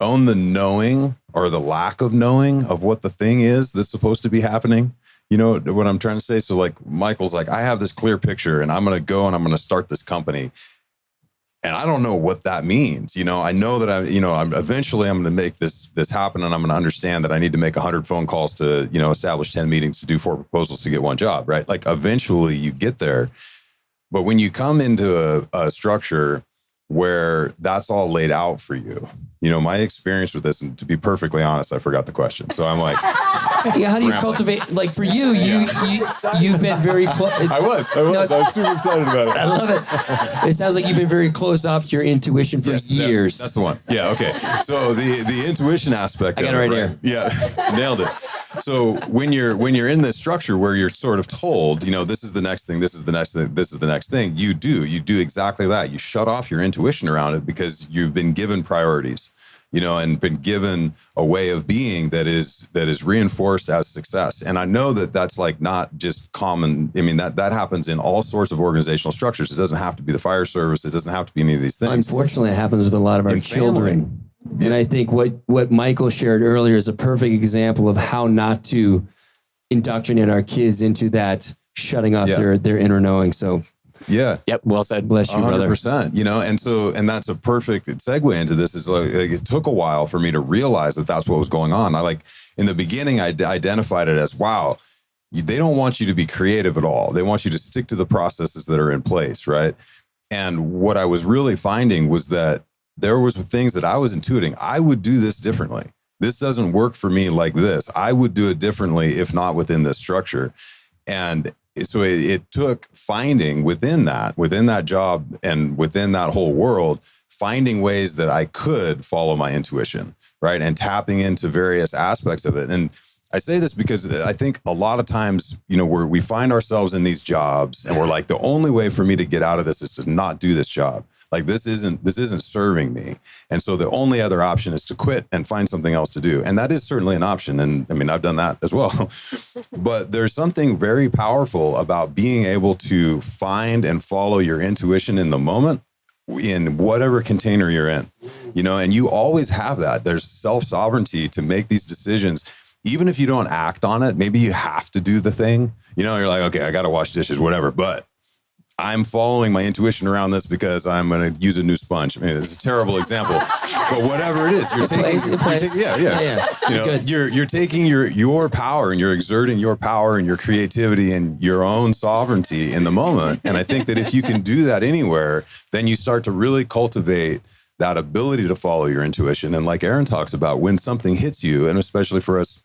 knowing or the lack of knowing of what the thing is that's supposed to be happening. You know what I'm trying to say? So like Michael's like, I have this clear picture and I'm going to go and I'm going to start this company. And I don't know what that means. I know that I'm eventually I'm going to make this happen, and I'm going to understand that I need to make 100 phone calls to, establish 10 meetings to do 4 proposals to get 1 job, right? Like eventually you get there. But when you come into a structure where that's all laid out for you, my experience with this, and to be perfectly honest, I forgot the question. So I'm like, yeah, how do you cultivate? Like for you, you've been very close. I was super excited about it. I love it. It sounds like you've been very closed off to your intuition for years. That's the one. Yeah. Okay. So the intuition aspect. I got it right here. Yeah, nailed it. So when you're in this structure where you're sort of told, this is the next thing, this is the next thing, this is the next thing, you do exactly that. You shut off your intuition around it because you've been given priorities, and been given a way of being that is reinforced as success. And I know that that's like not just common. I mean, that happens in all sorts of organizational structures. It doesn't have to be the fire service. It doesn't have to be any of these things. Unfortunately, it happens with a lot of our children. And I think what Michael shared earlier is a perfect example of how not to indoctrinate our kids into that shutting off their inner knowing. So yeah. Yep. Well said. Bless you, 100%, brother. And that's a perfect segue into this. Is like it took a while for me to realize that that's what was going on. In the beginning, I identified it as, wow, they don't want you to be creative at all. They want you to stick to the processes that are in place. Right. And what I was really finding was that there was things that I was intuiting. I would do this differently. This doesn't work for me like this. I would do it differently if not within this structure. And it took finding within that job and within that whole world, finding ways that I could follow my intuition, right? And tapping into various aspects of it. And I say this because I think a lot of times, we find ourselves in these jobs and we're like, the only way for me to get out of this is to not do this job. Like this isn't serving me. And so the only other option is to quit and find something else to do. And that is certainly an option. And I mean, I've done that as well. But there's something very powerful about being able to find and follow your intuition in the moment, in whatever container you're in, and you always have that. There's self-sovereignty to make these decisions. Even if you don't act on it, maybe you have to do the thing. You're like, okay, I got to wash dishes, whatever. But I'm following my intuition around this because I'm going to use a new sponge. I mean, it's a terrible example, but whatever it is, you're taking your power and you're exerting your power and your creativity and your own sovereignty in the moment. And I think that if you can do that anywhere, then you start to really cultivate that ability to follow your intuition. And like Erin talks about, when something hits you, and especially for us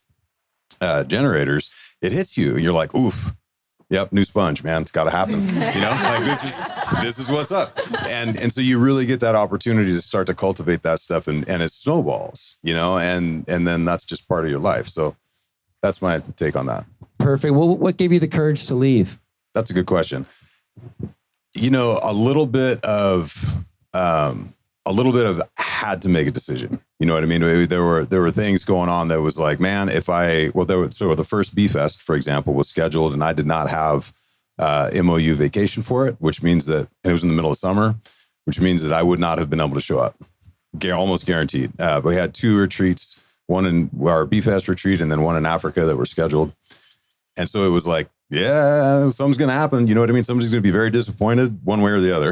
generators, it hits you and you're like, oof. Yep, new sponge, man. It's got to happen. Like this is what's up. And so you really get that opportunity to start to cultivate that stuff and it snowballs, and then that's just part of your life. So that's my take on that. Perfect. Well, what gave you the courage to leave? That's a good question. A little bit of had to make a decision. You know what I mean? There were things going on that was like, man, the first B-Fest, for example, was scheduled and I did not have MOU vacation for it, which means that it was in the middle of summer, which means that I would not have been able to show up. Almost guaranteed. We had 2 retreats, one in our B-Fest retreat and then one in Africa that were scheduled. And so it was like, yeah, something's going to happen. You know what I mean? Somebody's going to be very disappointed one way or the other,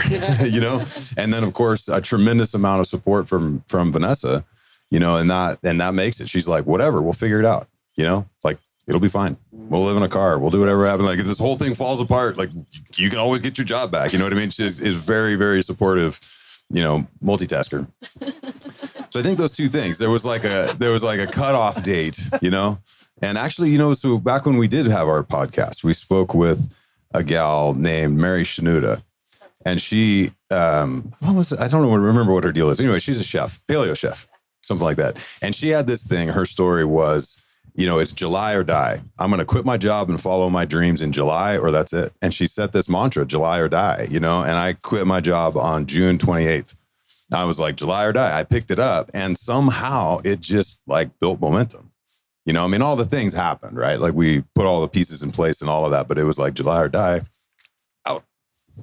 And then, of course, a tremendous amount of support from Vanessa, and that makes it. She's like, whatever, we'll figure it out, like it'll be fine. We'll live in a car. We'll do whatever happens. Like if this whole thing falls apart, like you can always get your job back. You know what I mean? She is very, very supportive, multitasker. So I think those two things, there was like a cutoff date, And actually, so back when we did have our podcast, we spoke with a gal named Mary Shanuda. And she, what was it? I don't remember what her deal is. Anyway, she's a chef, paleo chef, something like that. And she had this thing. Her story was, it's July or die. I'm going to quit my job and follow my dreams in July or that's it. And she set this mantra, July or die, and I quit my job on June 28th. I was like, July or die. I picked it up and somehow it just like built momentum. All the things happened, right? Like we put all the pieces in place and all of that, but it was like July or die out.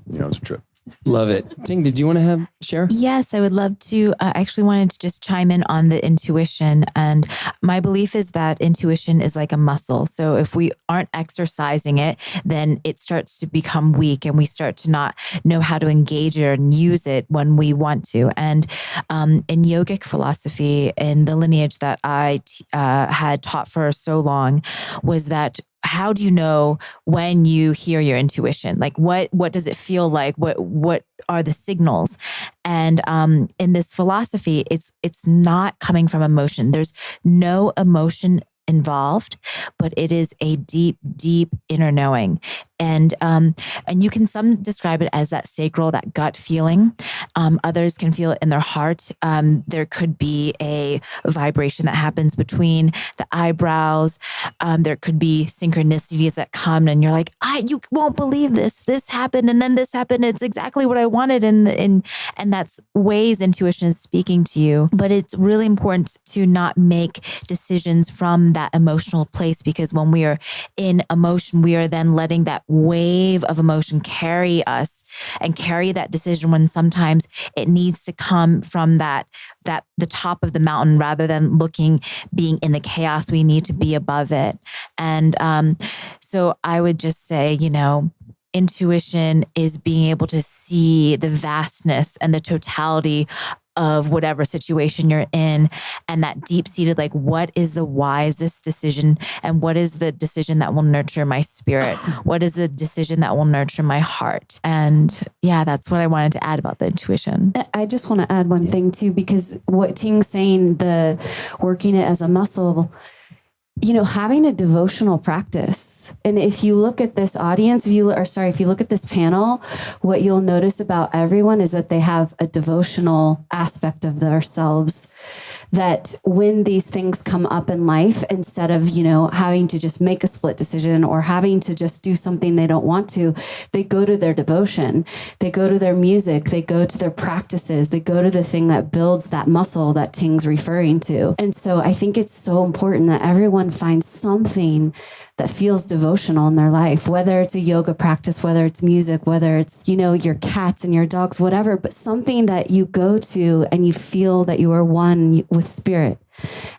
It's a trip. Love it. Ting, did you want to share? Yes, I would love to. I actually wanted to just chime in on the intuition. And my belief is that intuition is like a muscle. So if we aren't exercising it, then it starts to become weak and we start to not know how to engage it and use it when we want to. And in yogic philosophy, in the lineage that I had taught for so long, was that how do you know when you hear your intuition? Like what does it feel like? What are the signals? And in this philosophy, it's not coming from emotion. There's no emotion involved, but it is a deep, deep inner knowing. And you can some describe it as that sacral, that gut feeling. Others can feel it in their heart. There could be a vibration that happens between the eyebrows. There could be synchronicities that come and you're like, you won't believe this. This happened and then this happened. It's exactly what I wanted. And that's ways intuition is speaking to you. But it's really important to not make decisions from that emotional place, because when we are in emotion, we are then letting that wave of emotion carry us and carry that decision, when sometimes it needs to come from that the top of the mountain rather than being in the chaos. We need to be above it. And so I would just say, intuition is being able to see the vastness and the totality of whatever situation you're in, and that deep-seated, like, what is the wisest decision, and what is the decision that will nurture my spirit? What is the decision that will nurture my heart? And yeah, that's what I wanted to add about the intuition. I just want to add one thing too, because what Ting's saying, the working it as a muscle, having a devotional practice And if you look at this audience, if you look at this panel, what you'll notice about everyone is that they have a devotional aspect of themselves. That when these things come up in life, instead of, having to just make a split decision or having to just do something they don't want to, they go to their devotion, they go to their music, they go to their practices, they go to the thing that builds that muscle that Ting's referring to. And so I think it's so important that everyone finds something that feels devotional in their life, whether it's a yoga practice, whether it's music, whether it's, your cats and your dogs, whatever, but something that you go to and you feel that you are one with spirit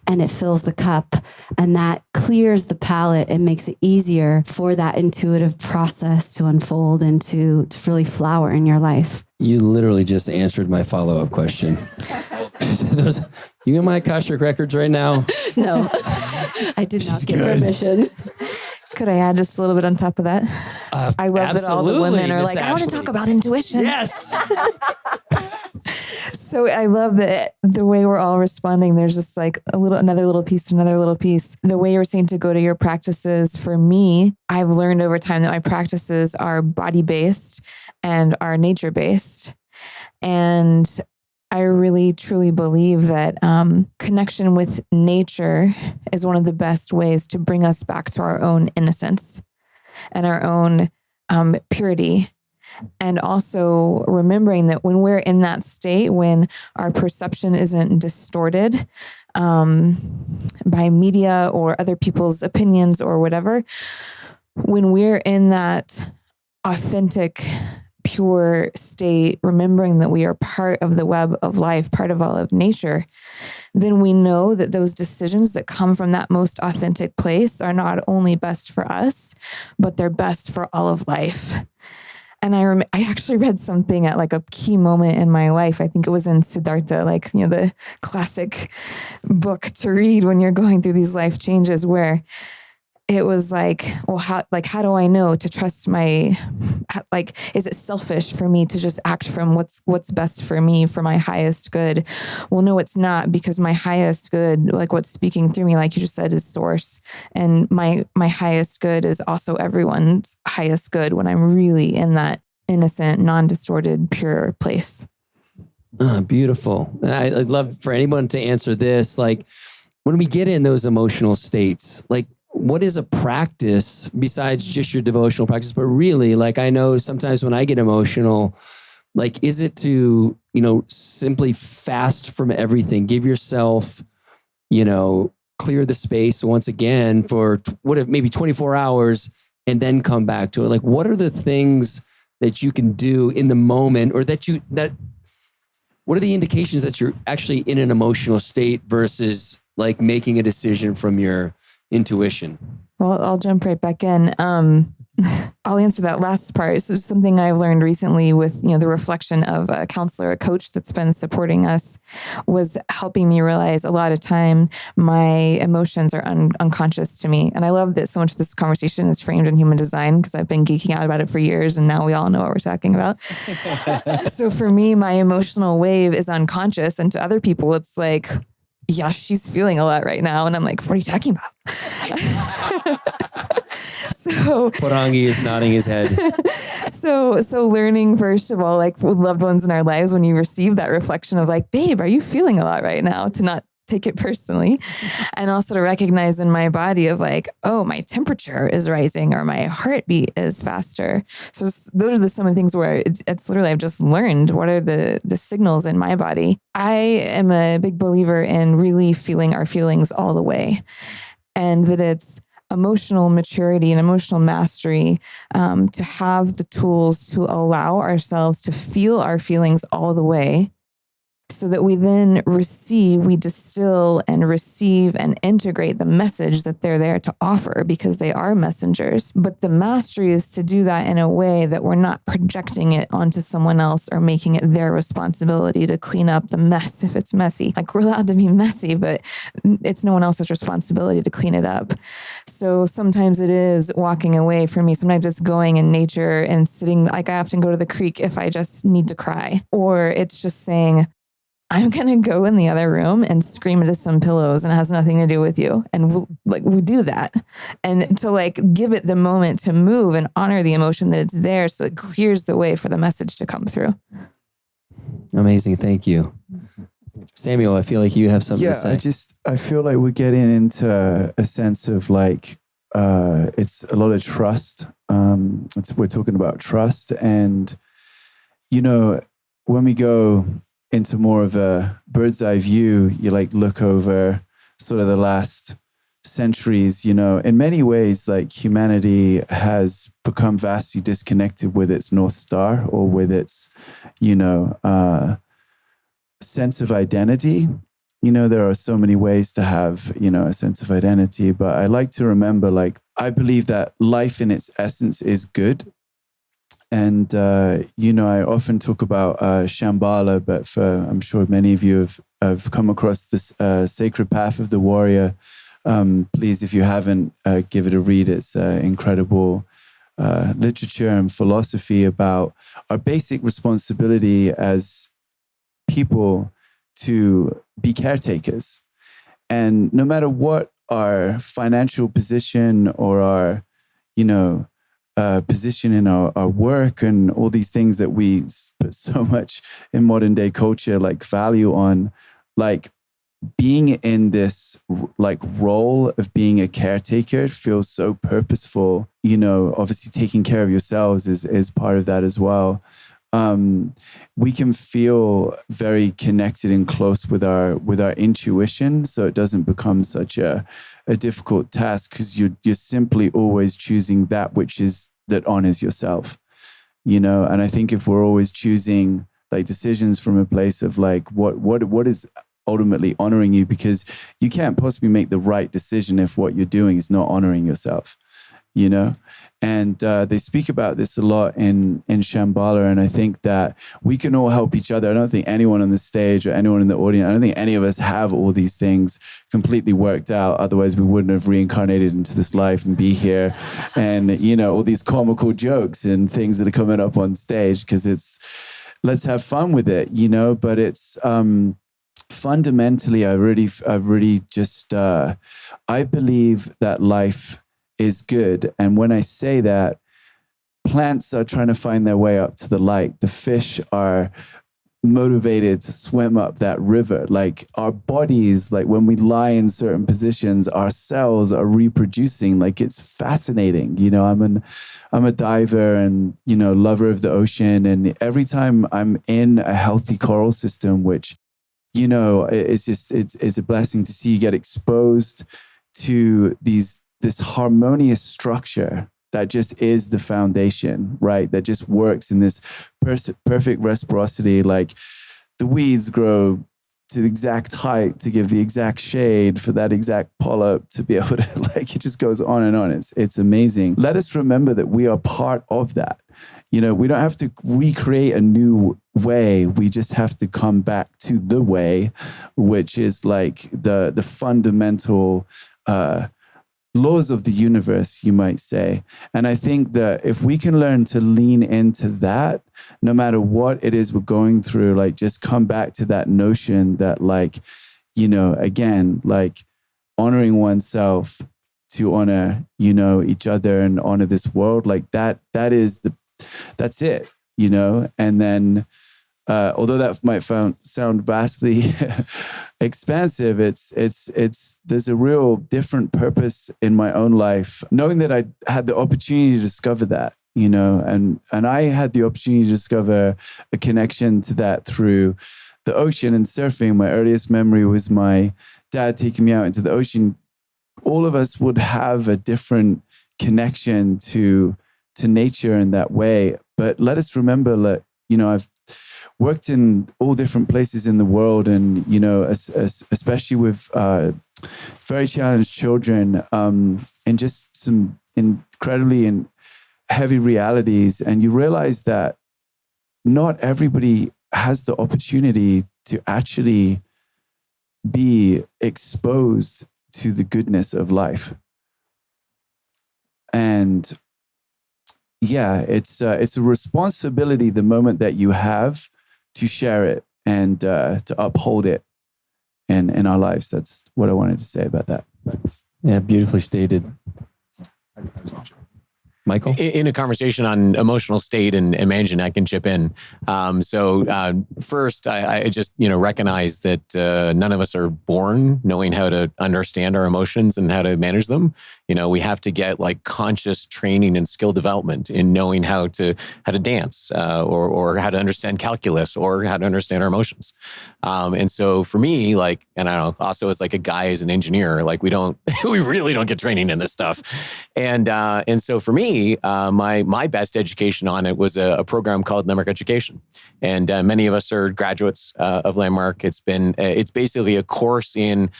and it fills the cup and that clears the palate and makes it easier for that intuitive process to unfold and to really flower in your life. You literally just answered my follow-up question. You in my Akashic records right now? No, I did not get permission. Could I add just a little bit on top of that? I love that all the women are Miss like, I want to Ashley. talk about intuition. Yes. So I love that the way we're all responding, there's just like another little piece. The way you were saying to go to your practices, for me, I've learned over time that my practices are body-based and are nature-based. And I really, truly believe that connection with nature is one of the best ways to bring us back to our own innocence and our own purity. And also remembering that when we're in that state, when our perception isn't distorted by media or other people's opinions or whatever, when we're in that authentic, pure state, remembering that we are part of the web of life, part of all of nature, then we know that those decisions that come from that most authentic place are not only best for us, but they're best for all of life. And I actually read something at like a key moment in my life. I think it was in Siddhartha, the classic book to read when you're going through these life changes, where it was like, well, how do I know to trust is it selfish for me to just act from what's best for me, for my highest good? Well, no, it's not, because my highest good, like what's speaking through me, like you just said, is source. And my highest good is also everyone's highest good when I'm really in that innocent, non-distorted, pure place. Beautiful. I'd love for anyone to answer this. Like, when we get in those emotional states, like, what is a practice besides just your devotional practice? But really, like, I know sometimes when I get emotional, like, is it to, simply fast from everything, give yourself, clear the space once again for maybe 24 hours and then come back to it? Like, what are the things that you can do in the moment, or what are the indications that you're actually in an emotional state versus like making a decision from your intuition? Well, I'll jump right back in. I'll answer that last part. So something I've learned recently with, the reflection of a counselor, a coach that's been supporting us, was helping me realize a lot of time my emotions are unconscious to me. And I love that so much this conversation is framed in human design, because I've been geeking out about it for years and now we all know what we're talking about. So for me, my emotional wave is unconscious. And to other people, it's like, yeah, she's feeling a lot right now. And I'm like, what are you talking about? So Porangui is nodding his head. So learning, first of all, like with loved ones in our lives, when you receive that reflection of like, babe, are you feeling a lot right now? To not take it personally. And also to recognize in my body of like, oh, my temperature is rising or my heartbeat is faster. So those are some of the things where it's literally, I've just learned what are the signals in my body. I am a big believer in really feeling our feelings all the way. And that it's emotional maturity and emotional mastery to have the tools to allow ourselves to feel our feelings all the way, so that we then we distill and receive and integrate the message that they're there to offer, because they are messengers. But the mastery is to do that in a way that we're not projecting it onto someone else or making it their responsibility to clean up the mess if it's messy. Like, we're allowed to be messy, but it's no one else's responsibility to clean it up. So sometimes it is walking away from me. Sometimes it's going in nature and sitting, like I often go to the creek if I just need to cry, or it's just saying, I'm going to go in the other room and scream into some pillows and it has nothing to do with you. And we do that. And to like give it the moment to move and honor the emotion that it's there so it clears the way for the message to come through. Amazing. Thank you. Samuel, I feel like you have something to say. I feel like we're getting into a sense of like, it's a lot of trust. We're talking about trust. And, you know, when we go into more of a bird's eye view, you like look over sort of the last centuries, you know, in many ways, like humanity has become vastly disconnected with its North Star or with its, you know, sense of identity. You know, there are so many ways to have, you know, a sense of identity, but I like to remember, like, I believe that life in its essence is good. And, you know, I often talk about Shambhala, but I'm sure many of you have come across this Sacred Path of the Warrior. Please, if you haven't, give it a read. It's incredible literature and philosophy about our basic responsibility as people to be caretakers. And no matter what our financial position or our, you know, position in our work and all these things that we put so much in modern day culture, like value on, like being in this like role of being a caretaker feels so purposeful. You know, obviously taking care of yourselves is part of that as well. We can feel very connected and close with our intuition, so it doesn't become such a difficult task because you're simply always choosing that honors yourself, you know. And I think if we're always choosing like decisions from a place of like what is ultimately honoring you, because you can't possibly make the right decision if what you're doing is not honoring yourself, you know. And they speak about this a lot in Shambhala. And I think that we can all help each other. I don't think anyone on the stage or anyone in the audience, I don't think any of us have all these things completely worked out. Otherwise, we wouldn't have reincarnated into this life and be here. And, you know, all these comical jokes and things that are coming up on stage, because let's have fun with it, you know. But it's fundamentally, I really just, I believe that life is good. And when I say that, plants are trying to find their way up to the light. The fish are motivated to swim up that river. Like our bodies, like when we lie in certain positions, our cells are reproducing. Like it's fascinating. You know, I'm a diver and, you know, lover of the ocean. And every time I'm in a healthy coral system, which, you know, it's a blessing to see you get exposed to this harmonious structure that just is the foundation, right? That just works in this perfect reciprocity. Like the weeds grow to the exact height to give the exact shade for that exact polyp to be able to, like, it just goes on and on. It's amazing. Let us remember that we are part of that. You know, we don't have to recreate a new way. We just have to come back to the way, which is like the fundamental laws of the universe, you might say. And I think that if we can learn to lean into that, no matter what it is we're going through, like just come back to that notion that, like, you know, again, like honoring oneself to honor, you know, each other and honor this world, like that's it, you know. And then although that might sound vastly expansive, there's a real different purpose in my own life, knowing that I had the opportunity to discover that, you know, and I had the opportunity to discover a connection to that through the ocean and surfing. My earliest memory was my dad taking me out into the ocean. All of us would have a different connection to nature in that way, but let us remember that, you know, I've worked in all different places in the world, and, you know, especially with very challenged children, and just some incredibly heavy realities. And you realize that not everybody has the opportunity to actually be exposed to the goodness of life. And yeah, it's a responsibility the moment that you have to share it and to uphold it in our lives. That's what I wanted to say about that. Yeah, beautifully stated. Michael? In a conversation on emotional state and managing, I can chip in. First, I just recognize that none of us are born knowing how to understand our emotions and how to manage them. We have to get like conscious training and skill development in knowing how to dance or how to understand calculus or how to understand our emotions. And so for me, like, and I don't know, also as like a guy as an engineer, like we really don't get training in this stuff. And so for me, my best education on it was a program called Landmark Education, and many of us are graduates of Landmark. It's basically a course in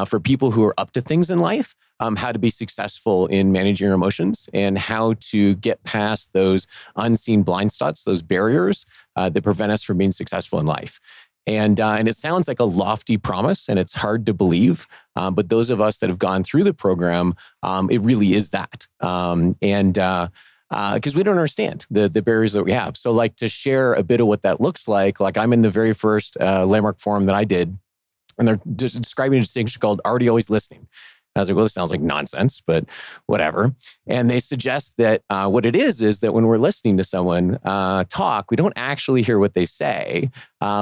for people who are up to things in life, how to be successful in managing your emotions and how to get past those unseen blind spots, those barriers that prevent us from being successful in life. And it sounds like a lofty promise and it's hard to believe. But those of us that have gone through the program, it really is that. Because we don't understand the barriers that we have. So like to share a bit of what that looks like I'm in the very first Landmark forum that I did, and they're just describing a distinction called already always listening. I was like, well, this sounds like nonsense, but whatever. And they suggest that what it is that when we're listening to someone talk, we don't actually hear what they say.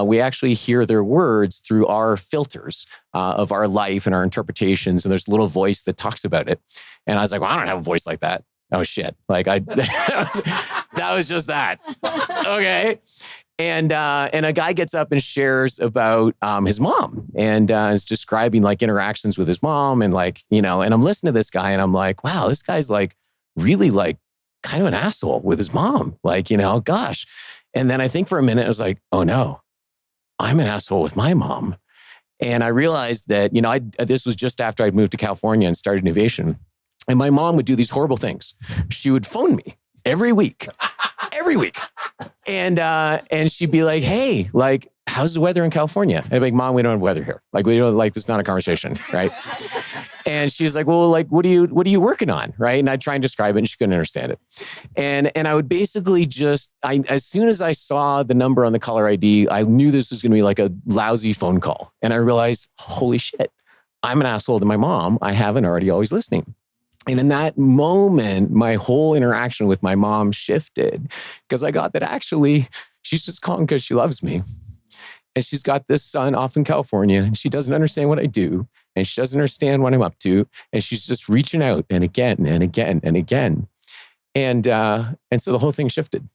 We actually hear their words through our filters of our life and our interpretations. And there's a little voice that talks about it. And I was like, well, I don't have a voice like that. Oh, shit. Like that was just that. Okay. And a guy gets up and shares about his mom and is describing like interactions with his mom and like, and I'm listening to this guy and I'm like, wow, this guy's like really like kind of an asshole with his mom. Like, gosh. And then I think for a minute, I was like, oh no, I'm an asshole with my mom. And I realized that, this was just after I'd moved to California and started Innovation. And my mom would do these horrible things. She would phone me every week. And she'd be like, hey, like, how's the weather in California? I'd be like, Mom, we don't have weather here. Like, we don't this is not a conversation, right? And she's like, well, like, what are you working on? Right. And I'd try and describe it and she couldn't understand it. And I would basically as soon as I saw the number on the caller ID, I knew this was going to be like a lousy phone call. And I realized, holy shit, I'm an asshole to my mom. I haven't already always listening. And in that moment, my whole interaction with my mom shifted because I got that actually she's just calling because she loves me. And she's got this son off in California and she doesn't understand what I do. And she doesn't understand what I'm up to. And she's just reaching out and again and again and again. And so the whole thing shifted.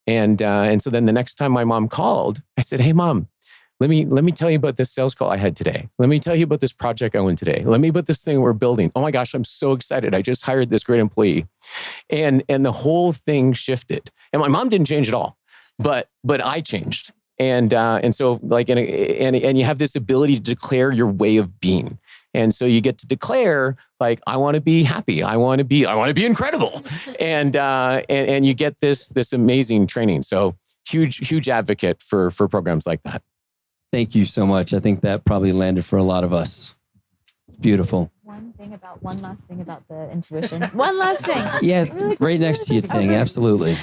And so then the next time my mom called, I said, hey, Mom, let me tell you about this sales call I had today. Let me tell you about this project I went today. Let me about this thing we're building. Oh my gosh, I'm so excited. I just hired this great employee. And the whole thing shifted. And my mom didn't change at all, but I changed. And so like, and you have this ability to declare your way of being. And so you get to declare like, I want to be happy. I want to be incredible. And you get this amazing training. So huge advocate for programs like that. Thank you so much. I think that probably landed for a lot of us. Beautiful. One last thing about the intuition. One last thing. Yeah, right next to you, Ting. Absolutely.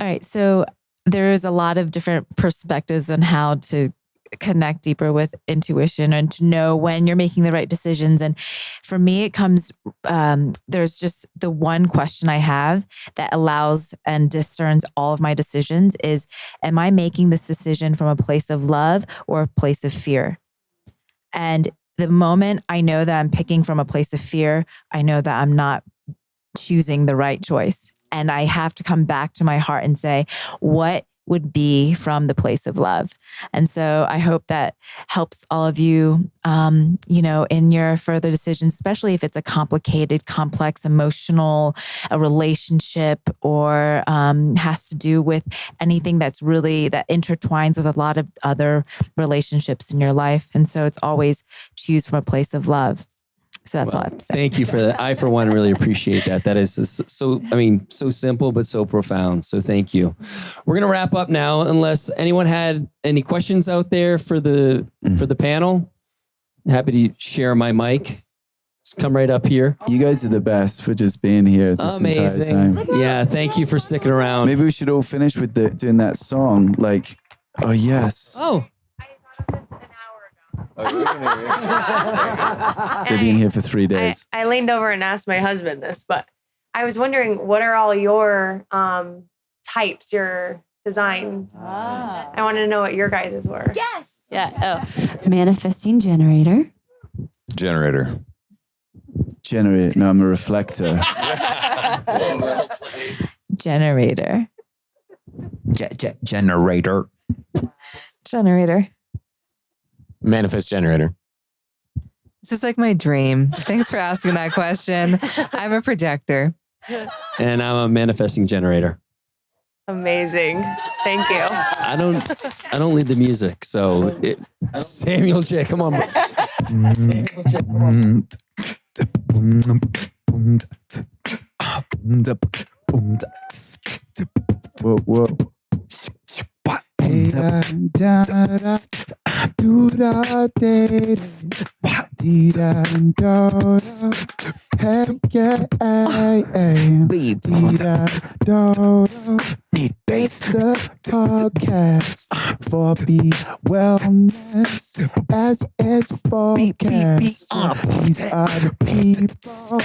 All right. So there's a lot of different perspectives on how to connect deeper with intuition and to know when you're making the right decisions. And for me, it comes, there's just the one question I have that allows and discerns all of my decisions is, am I making this decision from a place of love or a place of fear? And the moment I know that I'm picking from a place of fear, I know that I'm not choosing the right choice. And I have to come back to my heart and say, what would be from the place of love. And so I hope that helps all of you, in your further decisions, especially if it's a complicated, complex, emotional, a relationship or has to do with anything that intertwines with a lot of other relationships in your life. And so it's always choose from a place of love. So that's all I have to say. Thank you for that. I, for one, really appreciate that. That is so simple, but so profound. So thank you. We're going to wrap up now, unless anyone had any questions out there for the panel. Happy to share my mic. Just come right up here. You guys are the best for just being here this entire time. Yeah, thank you for sticking around. Maybe we should all finish with doing that song. Like, oh yes. Oh. They've been here for 3 days. I leaned over and asked my husband this, but I was wondering, what are all your types, your design? I wanted to know what your guys's were. Yes. Yeah. Manifesting generator. Generator. Generate. No, I'm a reflector. Generator. Generator. Generator. Manifest generator. This is like my dream. Thanks for asking that question. I'm a projector. And I'm a manifesting generator. Amazing. Thank you. I don't lead the music, so Samuel J. Come on. Whoa, whoa. Hey, da, da, da, do da, de, dee, da, do, hey, yeah, hey, hey, dee, da, do, it's the podcast for Be Wellness as it's forecast. These are the people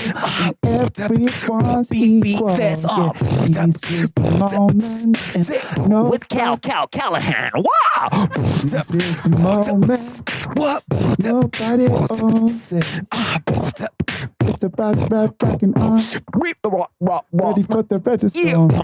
and everyone's equal. Yeah, this is the moment and no with Callahan. Wow! This is the moment. What? Nobody owns it. It's the rocking on. Ready for the redstone.